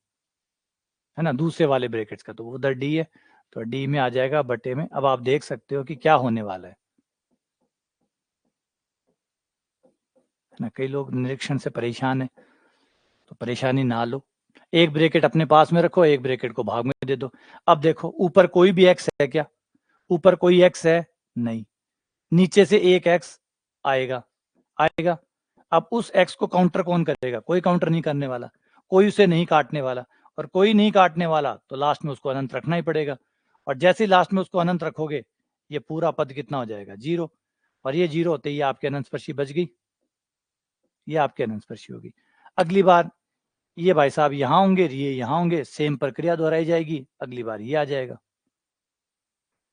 S1: है ना, दूसरे वाले ब्रैकेट्स का, तो वो उधर डी है, तो डी में आ जाएगा बटे में। अब आप देख सकते हो कि क्या होने वाला है ना। कई लोग निरीक्षण से परेशान है, तो परेशानी ना लो, एक ब्रैकेट अपने पास में रखो, एक ब्रैकेट को भाग में दे दो। अब देखो ऊपर कोई भी एक्स है क्या, ऊपर कोई एक्स है नहीं, नीचे से एक एक्स आएगा आएगा। अब उस एक्स को काउंटर कौन करेगा, कोई काउंटर नहीं करने वाला, कोई उसे नहीं काटने वाला, और कोई नहीं काटने वाला तो लास्ट में उसको अनंत रखना ही पड़ेगा। और जैसे ही लास्ट में उसको अनंत रखोगे, ये पूरा पद कितना हो जाएगा, 0, और ये 0 होते ही आपके अनंत स्पर्शी बच गई, ये आपके अनंत स्पर्शी होगी। अगली बार ये भाई साहब यहाँ होंगे, ये यहाँ होंगे, सेम प्रक्रिया दोहराई जाएगी, अगली बार ये आ जाएगा,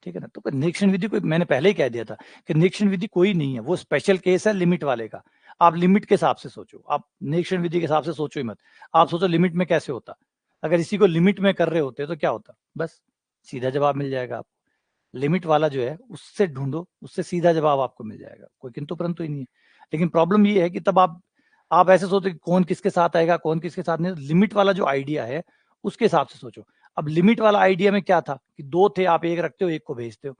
S1: ठीक है ना। तो निरीक्षण विधि को मैंने पहले ही कह दिया था कि निरीक्षण विधि कोई नहीं है, वो स्पेशल केस है लिमिट वाले का। आप लिमिट के हिसाब से सोचो, आप निरीक्षण विधि के हिसाब से सोचो ही मत। आप सोचो लिमिट में कैसे होता, अगर इसी को लिमिट में कर रहे होते तो क्या होता, बस सीधा जवाब मिल जाएगा आपको। लिमिट वाला जो है उससे ढूंढो, उससे सीधा जवाब आपको मिल जाएगा, कोई किंतु परंतु ही नहीं है। लेकिन प्रॉब्लम ये है कि तब आप ऐसे सोचो कि कौन किसके साथ आएगा, कौन किसके साथ नहीं। लिमिट वाला जो आइडिया है उसके हिसाब से सोचो। अब लिमिट वाला आइडिया में क्या था कि 2 थे, आप एक रखते हो, एक को भेजते हो।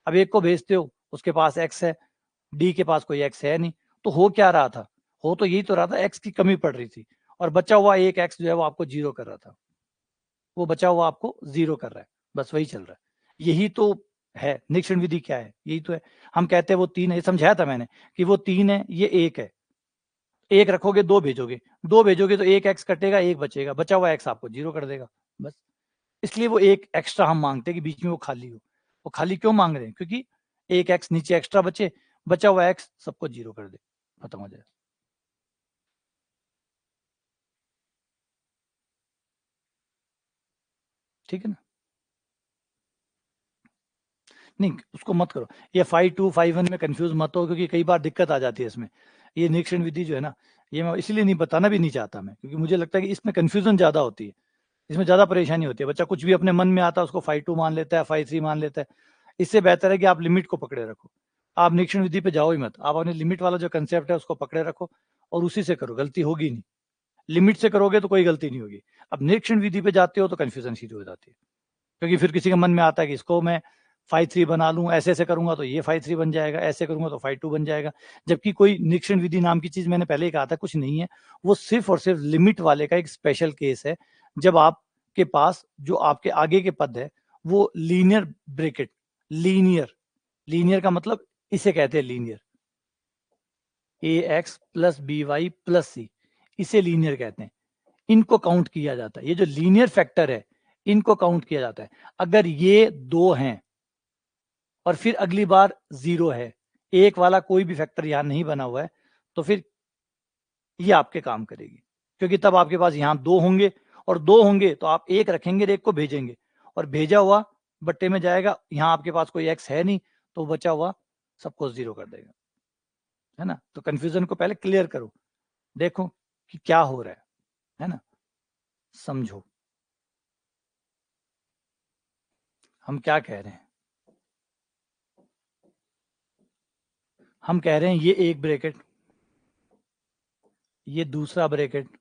S1: अब एक को भेजते हो, उसके पास एक्स है, डी के पास कोई एक्स है नहीं, तो हो क्या रहा था, हो तो यही तो रहा था, एक्स की कमी पड़ रही थी, और बचा हुआ एक एक्स जो है वो आपको 0 कर रहा था, वो बचा हुआ आपको 0 कर रहा है, बस वही चल रहा है। यही तो है निरीक्षण विधि, क्या है, यही तो है। हम कहते हैं वो 3 है, ये समझाया था मैंने कि वो 3 है, ये 1 है, एक रखोगे 2 भेजोगे, 2 भेजोगे तो एक एक्स कटेगा, एक बचेगा, बचा हुआ एक्स आपको 0 कर देगा, बस। इसलिए वो एक एक्स्ट्रा हम मांगते हैं कि बीच में वो खाली हो। वो खाली क्यों मांग रहे हैं, क्योंकि एक एक्स नीचे एक्स्ट्रा बचे, बचा हुआ एक्स सबको 0 कर दे, खत्म हो जाए, ठीक है ना। नहीं उसको मत करो, ये 5-2 5-1 में कंफ्यूज मत हो, क्योंकि कई बार दिक्कत आ जाती है इसमें। ये निरीक्षण विधि जो है ना, ये मैं इसलिए नहीं बताना भी नहीं चाहता मैं, क्योंकि मुझे लगता है कि इसमें कंफ्यूजन ज्यादा होती है, इसमें ज्यादा परेशानी होती है। बच्चा कुछ भी अपने मन में आता है उसको 5-2 मान लेता है, 5-3 मान लेता है। इससे बेहतर है कि आप लिमिट को पकड़े रखो, आप निरीक्षण विधि पे जाओ ही मत, आप अपने लिमिट वाला जो कंसेप्ट है उसको पकड़े रखो और उसी से करो, गलती होगी नहीं। लिमिट से करोगे तो कोई गलती नहीं होगी। अब निरीक्षण विधि पे जाते हो तो कंफ्यूजन शुरू हो जाती है, क्योंकि फिर किसी के मन में आता है कि इसको मैं 5-3 बना लूँ, ऐसे करूंगा तो ये 5-3 बन जाएगा, ऐसे करूंगा तो 5-2 बन जाएगा। जबकि कोई निरीक्षण विधि नाम की चीज मैंने पहले ही कहा था कुछ नहीं है, वो सिर्फ और सिर्फ लिमिट वाले का एक स्पेशल केस है। जब आपके पास जो आपके आगे के पद है वो लीनियर ब्रेकेट, लीनियर, लीनियर का मतलब इसे कहते हैं linear, a x plus b y plus c, इसे लीनियर कहते हैं। इनको काउंट किया जाता है, ये जो लीनियर फैक्टर है इनको काउंट किया जाता है। अगर ये 2 हैं और फिर अगली बार 0 है, एक वाला कोई भी फैक्टर यहां नहीं बना हुआ है, तो फिर ये आपके काम करेगी, क्योंकि तब आपके पास यहां 2 होंगे, और 2 होंगे तो आप एक रखेंगे और एक को भेजेंगे, और भेजा हुआ बट्टे में जाएगा, यहां आपके पास कोई एक्स है नहीं, तो बचा हुआ सबको 0 कर देगा, है ना। तो कंफ्यूजन को पहले क्लियर करो, देखो कि क्या हो रहा है ना, समझो हम क्या कह रहे हैं। हम कह रहे हैं ये एक ब्रैकेट, ये दूसरा ब्रैकेट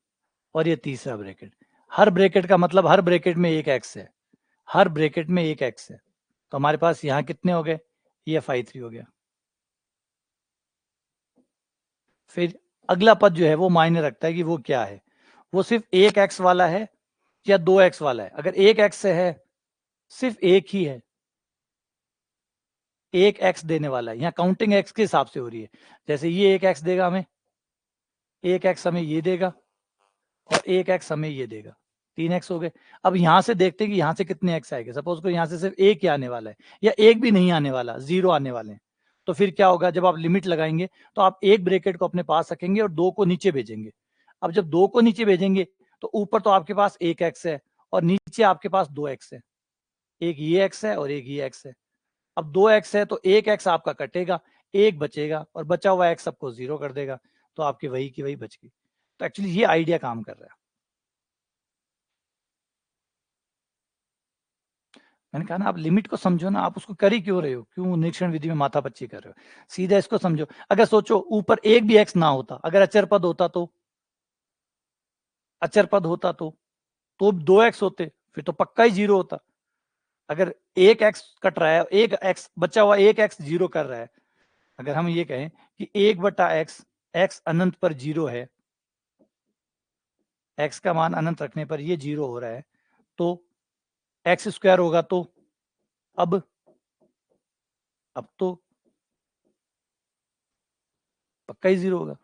S1: और ये तीसरा ब्रैकेट। हर ब्रैकेट का मतलब हर ब्रैकेट में एक एक्स है, हर ब्रैकेट में एक एक्स है। तो हमारे पास यहाँ कितने हो गए, ये phi3 हो गया। फिर अगला पद जो है वो मायने रखता है कि वो क्या है, वो सिर्फ एक एक्स वाला है या दो एक्स वाला है। अगर एक एक्स है, सिर्फ एक ही है, एक एक्स देने वाला है, यहाँ काउंटिंग एक्स के हिसाब से हो रही है। जैसे ये एक एक्स देगा हमें, एक एक्स हमें ये देगा, और एक एक्स हमें ये देगा, 3x हो गए। अब यहां से देखते हैं कि यहाँ से कितने एक्स आएंगे। सपोज को यहाँ से सिर्फ एक ही आने वाला है, या एक भी नहीं आने वाला, 0 आने वाले हैं। तो फिर क्या होगा, जब आप लिमिट लगाएंगे तो आप एक ब्रैकेट को अपने पास रखेंगे और दो को नीचे भेजेंगे। अब जब दो को नीचे भेजेंगे तो ऊपर तो आपके पास एक एक्स है और नीचे आपके पास दो एक्स है, एक ये एक्स है और एक ये एक्स है। अब दो एक्स है तो एक एक्स आपका कटेगा, एक बचेगा, और बचा हुआ एक्स सबको 0 कर देगा, तो आपकी वही की वही बच गई। तो एक्चुअली ये आइडिया काम कर रहा है। मैंने कहा ना, आप लिमिट को समझो ना, आप उसको कर ही क्यों रहे हो, क्यों निरीक्षण विधि में माथापच्ची कर रहे हो, सीधा इसको समझो। अगर सोचो ऊपर एक भी एक्स ना होता, अगर अचर पद होता तो, अचर पद होता तो दो एक्स होते, फिर तो पक्का ही 0 होता। अगर एक एक्स कट रहा है, एक एक्स बचा हुआ, एक एक्स 0 कर रहा है, अगर हम ये कहें कि 1/x, एक्स अनंत पर 0 है, एक्स का मान अनंत रखने पर ये 0 हो रहा है, तो एक्स स्क्वायर होगा तो अब तो पक्का ही 0 होगा।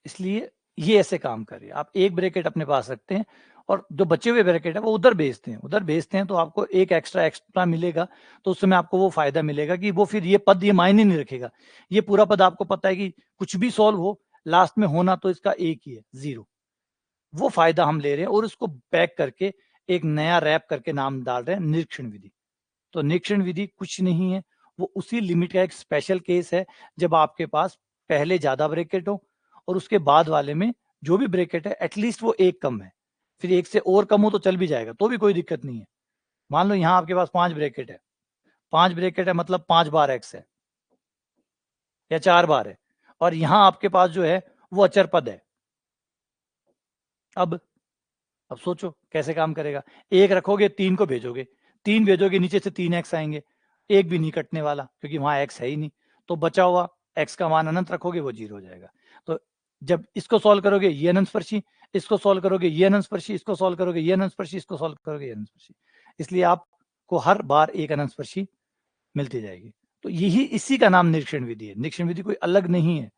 S1: इसलिए ये ऐसे काम कर रही है। आप एक ब्रैकेट अपने पास रखते हैं और जो बचे हुए ब्रैकेट है वो उधर भेजते हैं, उधर भेजते हैं तो आपको एक एक्स्ट्रा मिलेगा। तो उस समय आपको वो फायदा मिलेगा कि वो फिर ये पद ये मायने नहीं रखेगा। ये पूरा पद आपको पता है कि कुछ भी सॉल्व हो, लास्ट में होना तो इसका एक ही है, 0। वो फायदा हम ले रहे हैं और उसको पैक करके एक नया रैप करके नाम डाल रहे हैं निरीक्षण विधि। तो निरीक्षण विधि कुछ नहीं है, वो उसी लिमिट का एक स्पेशल केस है जब आपके पास पहले ज्यादा ब्रैकेट हो और उसके बाद वाले में जो भी ब्रैकेट है एटलीस्ट वो एक कम है। फिर एक से और कम हो तो चल भी जाएगा, तो भी कोई दिक्कत नहीं है। मान लो यहाँ आपके पास 5 ब्रैकेट है, 5 ब्रैकेट है मतलब 5 बार एक्स है या 4 बार है, और यहाँ आपके पास जो है वो अचर पद है। अब सोचो कैसे काम करेगा। एक रखोगे, 3 को भेजोगे, 3 भेजोगे, नीचे से 3x आएंगे, एक भी नहीं कटने वाला क्योंकि वहां x है ही नहीं। तो बचा हुआ x का मान अनंत रखोगे, वो 0 हो जाएगा। तो जब इसको सॉल्व करोगे ये अनंतस्पर्शी, इसको सॉल्व करोगे ये अनंतस्पर्शी, इसको सॉल्व करोगे ये अनंतस्पर्शी, इसको सॉल्व करोगे ये अनंतस्पर्शी। इसलिए आपको हर बार एक अनंतस्पर्शी मिलती जाएगी। तो यही इसी का नाम निरीक्षण विधि है। निरीक्षण विधि कोई अलग नहीं है,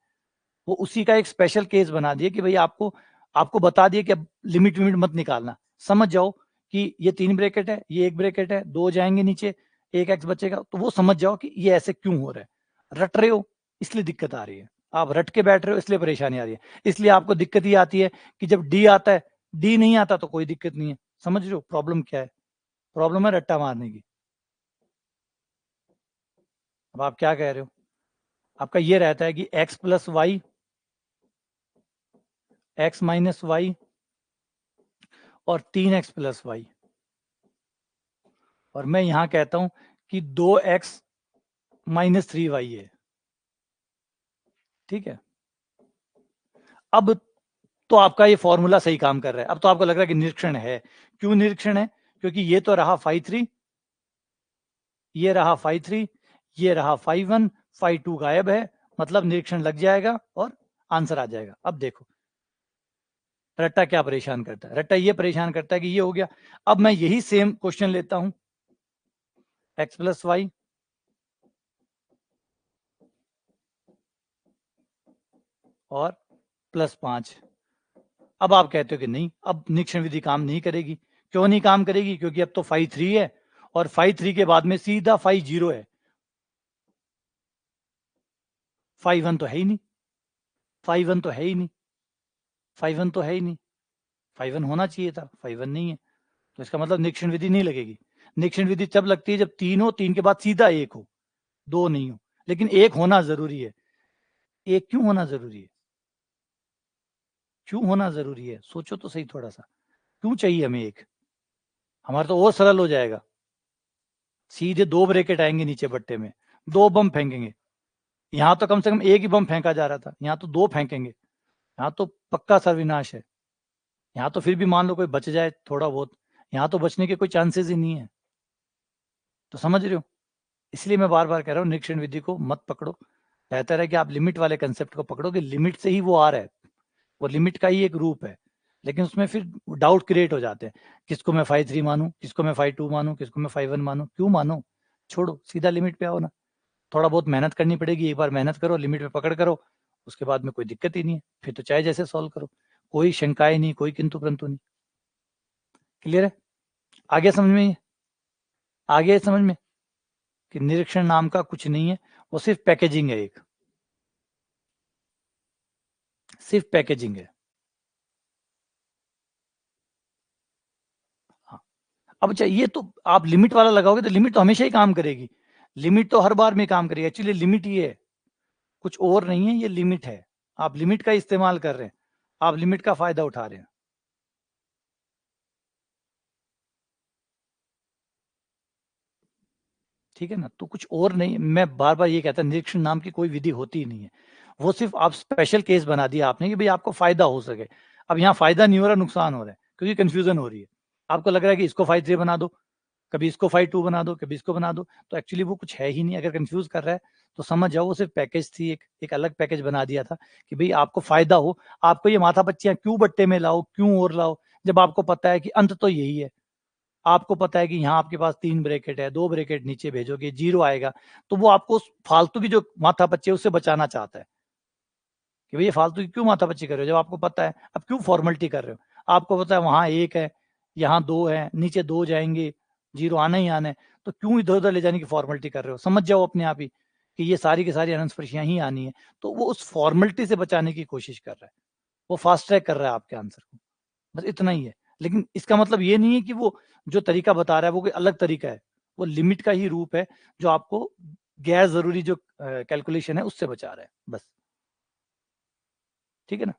S1: वो उसी का एक स्पेशल केस बना दिए कि भाई आपको आपको बता दिए कि अब लिमिट विमिट मत निकालना, समझ जाओ कि ये 3 ब्रैकेट है, ये एक ब्रैकेट है, 2 जाएंगे नीचे, एक एक्स बचेगा, तो वो समझ जाओ कि ये ऐसे क्यों हो रहा है। रट रहे हो इसलिए दिक्कत आ रही है, आप रट के बैठ रहे हो इसलिए परेशानी आ रही है। इसलिए आपको दिक्कत ही आती है कि जब डी आता है, डी नहीं आता तो कोई दिक्कत नहीं है। समझ रहे हो प्रॉब्लम क्या है? प्रॉब्लम है रट्टा मारने की। अब आप क्या कह रहे हो, आपका ये रहता है कि x plus y, x minus y और 3x प्लस वाई, और मैं यहां कहता हूं कि 2x माइनस 3y है। ठीक है, अब तो आपका ये फॉर्मूला सही काम कर रहा है। अब तो आपको लग रहा है कि निरीक्षण है। क्यों निरीक्षण है? क्योंकि ये तो रहा phi3, ये रहा phi3, ये रहा phi1, phi2 गायब है, मतलब निरीक्षण लग जाएगा और आंसर आ जाएगा। अब देखो रट्टा क्या परेशान करता है, रट्टा ये परेशान करता है कि ये हो गया। अब मैं यही सेम क्वेश्चन लेता हूं, x प्लस वाई और +5। अब आप कहते हो कि नहीं, अब निरीक्षण विधि काम नहीं करेगी। क्यों नहीं काम करेगी? क्योंकि अब तो phi3 है और phi3 के बाद में सीधा phi0 है, phi1 तो है ही नहीं, phi1 तो है ही नहीं, phi1 तो है ही नहीं, phi1 होना चाहिए था, phi1 नहीं है। तो इसका मतलब निरीक्षण विधि नहीं लगेगी। निरीक्षण विधि तब लगती है जब 3 हो, 3 के बाद सीधा 1 हो, 2 नहीं हो। लेकिन 1 होना जरूरी है। 1 क्यों होना जरूरी है? क्यों होना जरूरी है? सोचो तो सही थोड़ा सा, क्यों चाहिए हमें 1? हमारा तो और सरल हो जाएगा, सीधे 2 ब्रैकेट आएंगे नीचे बट्टे में, 2 बम फेंकेंगे। यहाँ तो कम से कम एक ही बम फेंका जा रहा था, यहाँ तो 2 फेंकेंगे, यहाँ तो पक्का सर्वविनाश है। यहाँ तो फिर भी मान लो कोई बच जाए थोड़ा बहुत, यहाँ तो बचने के कोई चांसेस ही नहीं है। तो समझ रहे हो, इसलिए मैं बार बार कह रहा हूँ निरीक्षण विधि को मत पकड़ो। बेहतर है कि आप लिमिट वाले कंसेप्ट को पकड़ो कि लिमिट से ही वो आ रहा है, वो लिमिट का ही एक रूप है। लेकिन उसमें फिर डाउट क्रिएट हो जाते हैं, किसको मैं 5-3 मानूं, किसको मैं 5-2 मानूं, किसको मैं 5-1 मानूं। क्यों मानो, छोड़ो, सीधा लिमिट पे आओ ना। थोड़ा बहुत मेहनत करनी पड़ेगी, एक बार मेहनत करो, लिमिट पे पकड़ करो, उसके बाद में कोई दिक्कत ही नहीं है, फिर तो चाहे जैसे सॉल्व करो, कोई शंकाएं नहीं, कोई किंतु परंतु नहीं। क्लियर है, आगे समझ में, आगे समझ में कि निरीक्षण नाम का कुछ नहीं है, वो सिर्फ पैकेजिंग है, एक सिर्फ पैकेजिंग है। हाँ, अब चाहिए तो आप लिमिट वाला लगाओगे तो लिमिट तो हमेशा ही काम करेगी, लिमिट तो हर बार में काम करेगी। एक्चुअली लिमिट ये है, कुछ और नहीं है, ये लिमिट है। आप लिमिट का इस्तेमाल कर रहे हैं, आप लिमिट का फायदा उठा रहे हैं। ठीक है ना, तो कुछ और नहीं। मैं बार बार ये कहता, निरीक्षण नाम की कोई विधि होती ही नहीं है, वो सिर्फ आप स्पेशल केस बना दिया आपने कि भाई आपको फायदा हो सके। अब यहाँ फायदा नहीं हो रहा, नुकसान हो रहा है, क्योंकि कंफ्यूजन हो रही है। आपको लग रहा है कि इसको 5-3 बना दो, कभी इसको 5-2 बना दो, कभी इसको बना दो, तो एक्चुअली वो कुछ है ही नहीं। अगर कंफ्यूज कर रहा है तो समझ जाओ वो सिर्फ पैकेज थी, एक अलग पैकेज बना दिया था कि भाई आपको फायदा हो। आपको ये माथा पच्चियां क्यों बट्टे में लाओ, क्यों और लाओ, जब आपको पता है कि अंत तो यही है। आपको पता है कि यहाँ आपके पास 3 ब्रैकेट है, 2 ब्रैकेट नीचे भेजोगे, 0 आएगा। तो वो आपको उस फालतू की जो माथा पच्ची है उससे बचाना चाहता है कि भैया फालतू की क्यों माथा पच्ची कर रहे हो, जब आपको पता है। अब क्यों फॉर्मेलिटी कर रहे हो, आपको पता है वहां 1 है, यहाँ 2 है, नीचे 2 जाएंगे, 0 आना ही आना है, तो क्यों इधर उधर ले जाने की फॉर्मेलिटी कर रहे हो। समझ जाओ अपने आप ही कि ये सारी की सारी अनस्पर्शियां ही आनी है। तो वो उस फॉर्मेलिटी से बचाने की कोशिश कर रहा है, वो फास्ट ट्रैक कर रहा है आपके आंसर को, बस इतना ही है। लेकिन इसका मतलब ये नहीं है कि वो जो तरीका बता रहा है वो कोई अलग तरीका है, वो लिमिट का ही रूप है जो आपको गैर जरूरी जो कैलकुलेशन है उससे बचा रहा है, बस। ठीक है ना।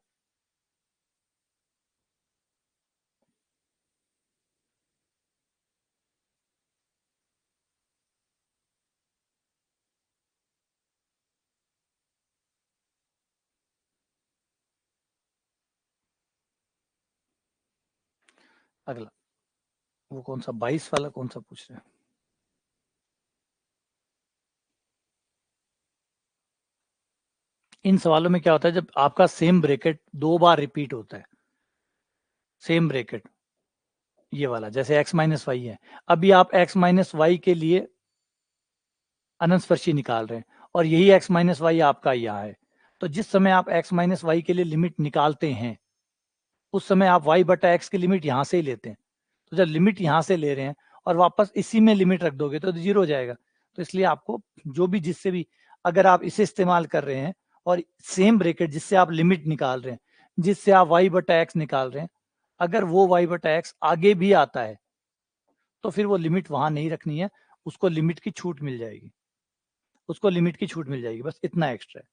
S1: अगला, वो कौन सा 22 वाला कौन सा पूछ रहे हैं। इन सवालों में क्या होता है, जब आपका सेम ब्रैकेट 2 बार रिपीट होता है, सेम ब्रैकेट ये वाला, जैसे x-y है, अभी आप x-y के लिए अनंतस्पर्शी निकाल रहे हैं, और यही x-y आपका यहाँ है। तो जिस समय आप x-y के लिए लिमिट निकालते हैं, उस समय आप y/x की लिमिट यहाँ से ही लेते हैं। तो जब लिमिट यहाँ से ले रहे हैं और वापस इसी में लिमिट रख दोगे तो 0 हो जाएगा। तो इसलिए आपको जो भी, जिससे भी, अगर आप इसे इस्तेमाल कर रहे हैं और सेम ब्रैकेट जिससे आप लिमिट निकाल रहे हैं, जिससे आप y/x निकाल रहे हैं, अगर वो y/x आगे भी आता है तो फिर वो लिमिट वहां नहीं रखनी है, उसको लिमिट की छूट मिल जाएगी, उसको लिमिट की छूट मिल जाएगी, बस इतना एक्स्ट्रा है।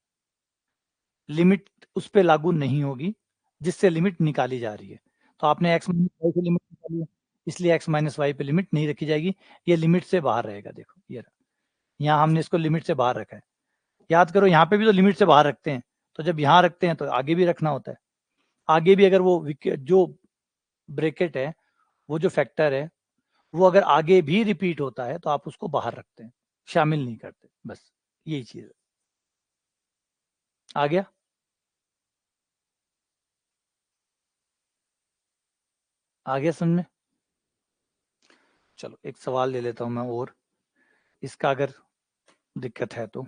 S1: लिमिट उस पर लागू नहीं होगी जिससे लिमिट निकाली जा रही है। तो आपने x-y से लिमिट निकाली है, इसलिए x-y पे लिमिट नहीं रखी जाएगी, ये लिमिट से बाहर रहेगा। देखो ये रहा, यहाँ हमने इसको लिमिट से बाहर रखा है। याद करो, यहाँ पे भी तो लिमिट से बाहर रखते हैं, तो जब यहाँ रखते हैं तो आगे भी रखना होता है। आगे भी अगर वो जो ब्रेकेट है, वो जो फैक्टर है, वो अगर आगे भी रिपीट होता है तो आप उसको बाहर रखते हैं, शामिल नहीं करते, बस यही चीज है। आ गया, आ गया समझ में। चलो एक सवाल ले लेता हूं मैं, और इसका अगर दिक्कत है तो।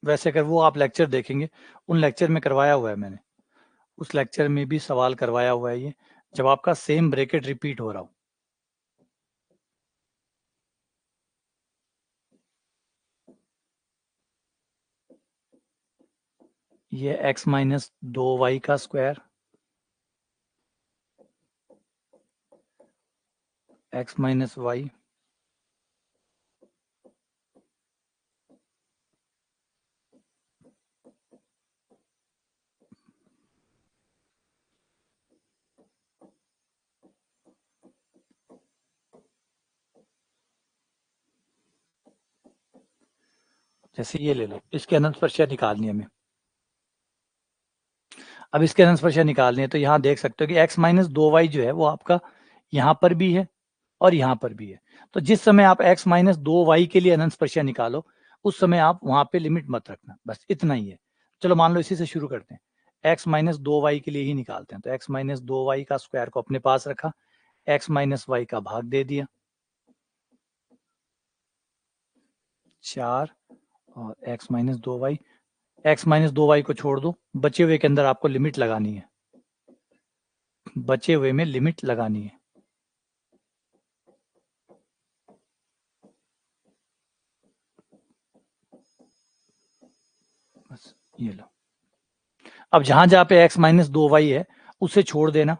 S1: वैसे अगर वो आप लेक्चर देखेंगे, उन लेक्चर में करवाया हुआ है मैंने, उस लेक्चर में भी सवाल करवाया हुआ है ये, जब आपका सेम ब्रैकेट रिपीट हो रहा हो। ये x-2y का स्क्वायर, x-y, जैसे ये ले लो, इसके अनंत स्पर्शिया निकालनी है हमें। अब इसके अनंत स्पर्शिया निकालनी है तो यहाँ देख सकते हो कि x माइनस 2y जो है वो आपका यहाँ पर भी है और यहाँ पर भी है। तो जिस समय आप x माइनस 2y के लिए अनंत स्पर्शिया निकालो उस समय आप वहां पे लिमिट मत रखना, बस इतना ही है। चलो मान लो इसी से शुरू करते हैं, x माइनस 2y के लिए ही निकालते हैं। तो x माइनस 2y का स्क्वायर को अपने पास रखा, x माइनस y का भाग दे दिया 4 और x minus 2y, x minus 2y को छोड़ दो, बचे हुए के अंदर आपको लिमिट लगानी है, बचे हुए में लिमिट लगानी है। बस ये लो। अब जहां जहां पे x माइनस 2y है उसे छोड़ देना,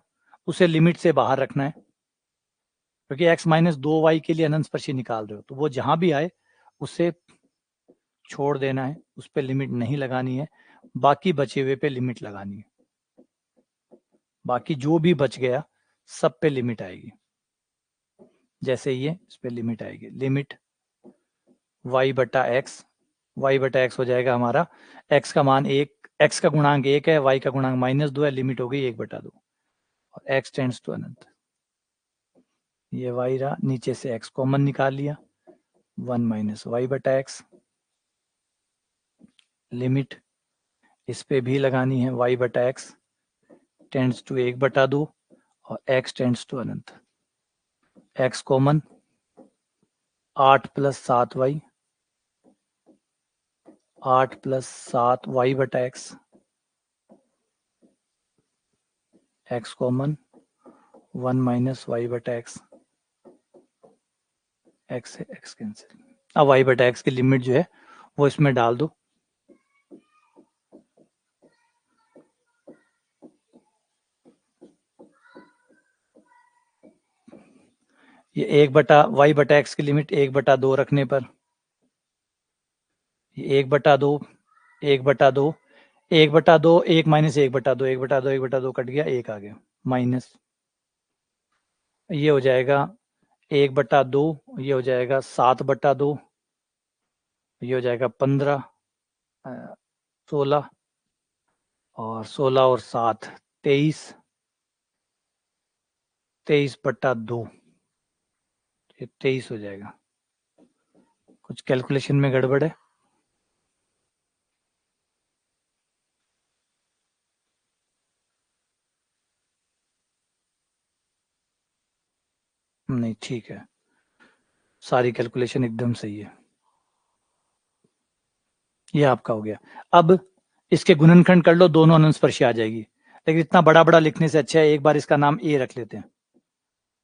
S1: उसे लिमिट से बाहर रखना है, क्योंकि x माइनस 2y के लिए अनंत स्पर्शी निकाल रहे हो तो वो जहां भी आए उसे छोड़ देना है, उस पर लिमिट नहीं लगानी है, बाकी बचे हुए पे लिमिट लगानी है। बाकी जो भी बच गया सब पे लिमिट आएगी। जैसे ये इस पे लिमिट आएगी, लिमिट y बटा एक्स, वाई बटा एक्स हो जाएगा हमारा, x का मान 1, x का गुणांक 1 है, y का गुणांक -2 है, लिमिट हो गई 1/2 और x टेंड्स टू अनंत। ये y रहा, नीचे से x कॉमन निकाल लिया, 1 माइनस वाई बटा एक्स, लिमिट इस पे भी लगानी है, y बटा एक्स टेंड्स टू 1/2 और x टेंड्स टू अनंत। x common, 8 plus 7y, 8 plus 7 y बटा x, x common 1 minus y बटा एक्स, एक्स है एक्स कैंसिल। अब वाई बटा एक्स की लिमिट जो है वो इसमें डाल दो, ये 1 बटा वाई बटा एक्स की लिमिट 1/2 रखने पर ये 1/2, 1/2, 1/2, 1 माइनस 1/2, 1/2, 1/2 कट गया, 1 आ गया, माइनस ये हो जाएगा 1/2, ये हो जाएगा 7/2, ये हो जाएगा 15, 16 और 16 और 7 23, 23/2, ये 23 हो जाएगा। कुछ कैलकुलेशन में गड़बड़ है? नहीं, ठीक है, सारी कैलकुलेशन एकदम सही है। ये आपका हो गया। अब इसके गुणनखंड कर लो, दोनों अनंत स्पर्शी आ जाएगी, लेकिन इतना बड़ा बड़ा लिखने से अच्छा है एक बार इसका नाम ए रख लेते हैं,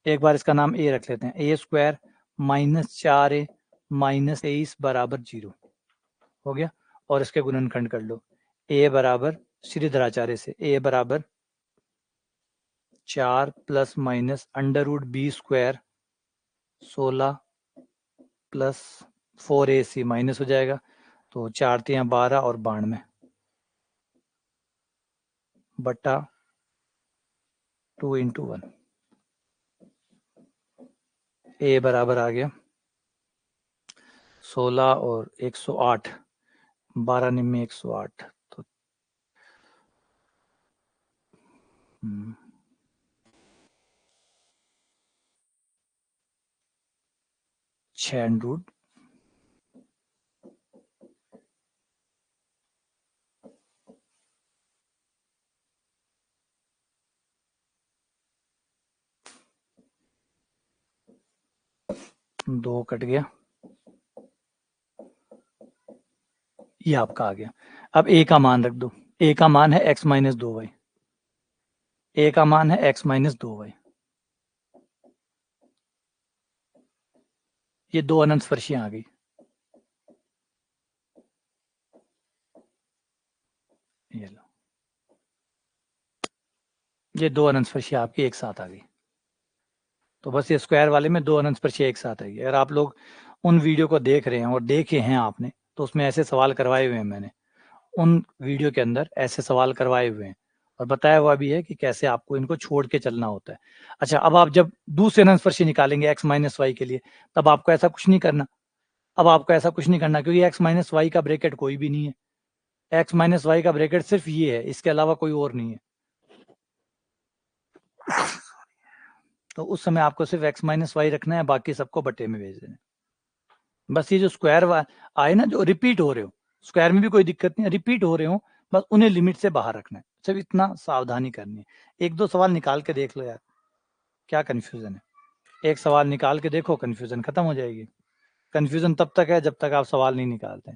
S1: एक बार इसका नाम ए रख लेते हैं, ए स्क्वायर -4a माइनस 23 बराबर 0 हो गया। और इसके गुणनखंड कर लो, ए बराबर श्रीधराचार्य से ए बराबर 4 plus minus √b square 16 plus 4ac minus हो जाएगा, तो 4 3 12 और 92 बटा 2 × 1, ए बराबर आ गया 16 और 108, 12 निम्न 108, तो 600 2 कट गया, ये आपका आ गया। अब ए का मान रख दो, ए का मान है x माइनस 2y, ए का मान है x माइनस 2y, ये दो अनंत स्पर्शियां आ गई। ये लो, ये दो अनंत स्पर्शियां आपकी एक साथ आ गई। तो बस ये स्क्वायर वाले में दो अनंत स्पर्शियां एक साथ आएगी। अगर आप लोग उन वीडियो को देख रहे हैं और देखे हैं आपने, तो उसमें ऐसे सवाल करवाए हुए हैं मैंने, उन वीडियो के अंदर ऐसे सवाल करवाए हुए हैं और बताया हुआ भी है कि कैसे आपको इनको छोड़ के चलना होता है। अच्छा, अब आप जब दूसरे अनंत स्पर्शी निकालेंगे x माइनस वाई के लिए, तब आपको ऐसा कुछ नहीं करना, अब आपको ऐसा कुछ नहीं करना, क्योंकि x माइनस वाई का ब्रैकेट कोई भी नहीं है। x माइनस वाई का ब्रैकेट सिर्फ ये है, इसके अलावा कोई और नहीं है। तो उस समय आपको सिर्फ x माइनस वाई रखना है, बाकी सबको बटे में भेज देना। बस ये जो स्क्वायर आए ना, जो रिपीट हो रहे हो, स्क्वायर में भी कोई दिक्कत नहीं है, रिपीट हो रहे हो, बस उन्हें लिमिट से बाहर रखना है, सिर्फ इतना सावधानी करनी है। एक दो सवाल निकाल के देख लो यार, क्या कंफ्यूजन है। एक सवाल निकाल के देखो, कंफ्यूजन खत्म हो जाएगी। कंफ्यूजन तब तक है जब तक आप सवाल नहीं निकालते।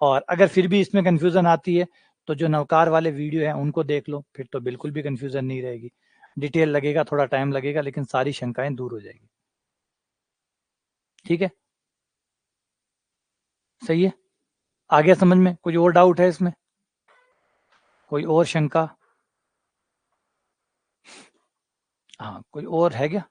S1: और अगर फिर भी इसमें कंफ्यूजन आती है तो जो नवकार वाले वीडियो हैं उनको देख लो, फिर तो बिल्कुल भी कंफ्यूजन नहीं रहेगी। डिटेल लगेगा, थोड़ा टाइम लगेगा, लेकिन सारी शंकाएं दूर हो जाएगी। ठीक है, सही है, आ गया समझ में? कोई और डाउट है इसमें? कोई और शंका? हाँ, कोई और है क्या?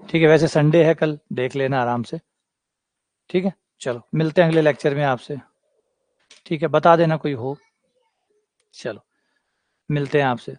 S1: ठीक है, वैसे संडे है, कल देख लेना आराम से। ठीक है, चलो मिलते हैं अगले लेक्चर में आपसे। ठीक है, बता देना कोई हो। चलो मिलते हैं आपसे।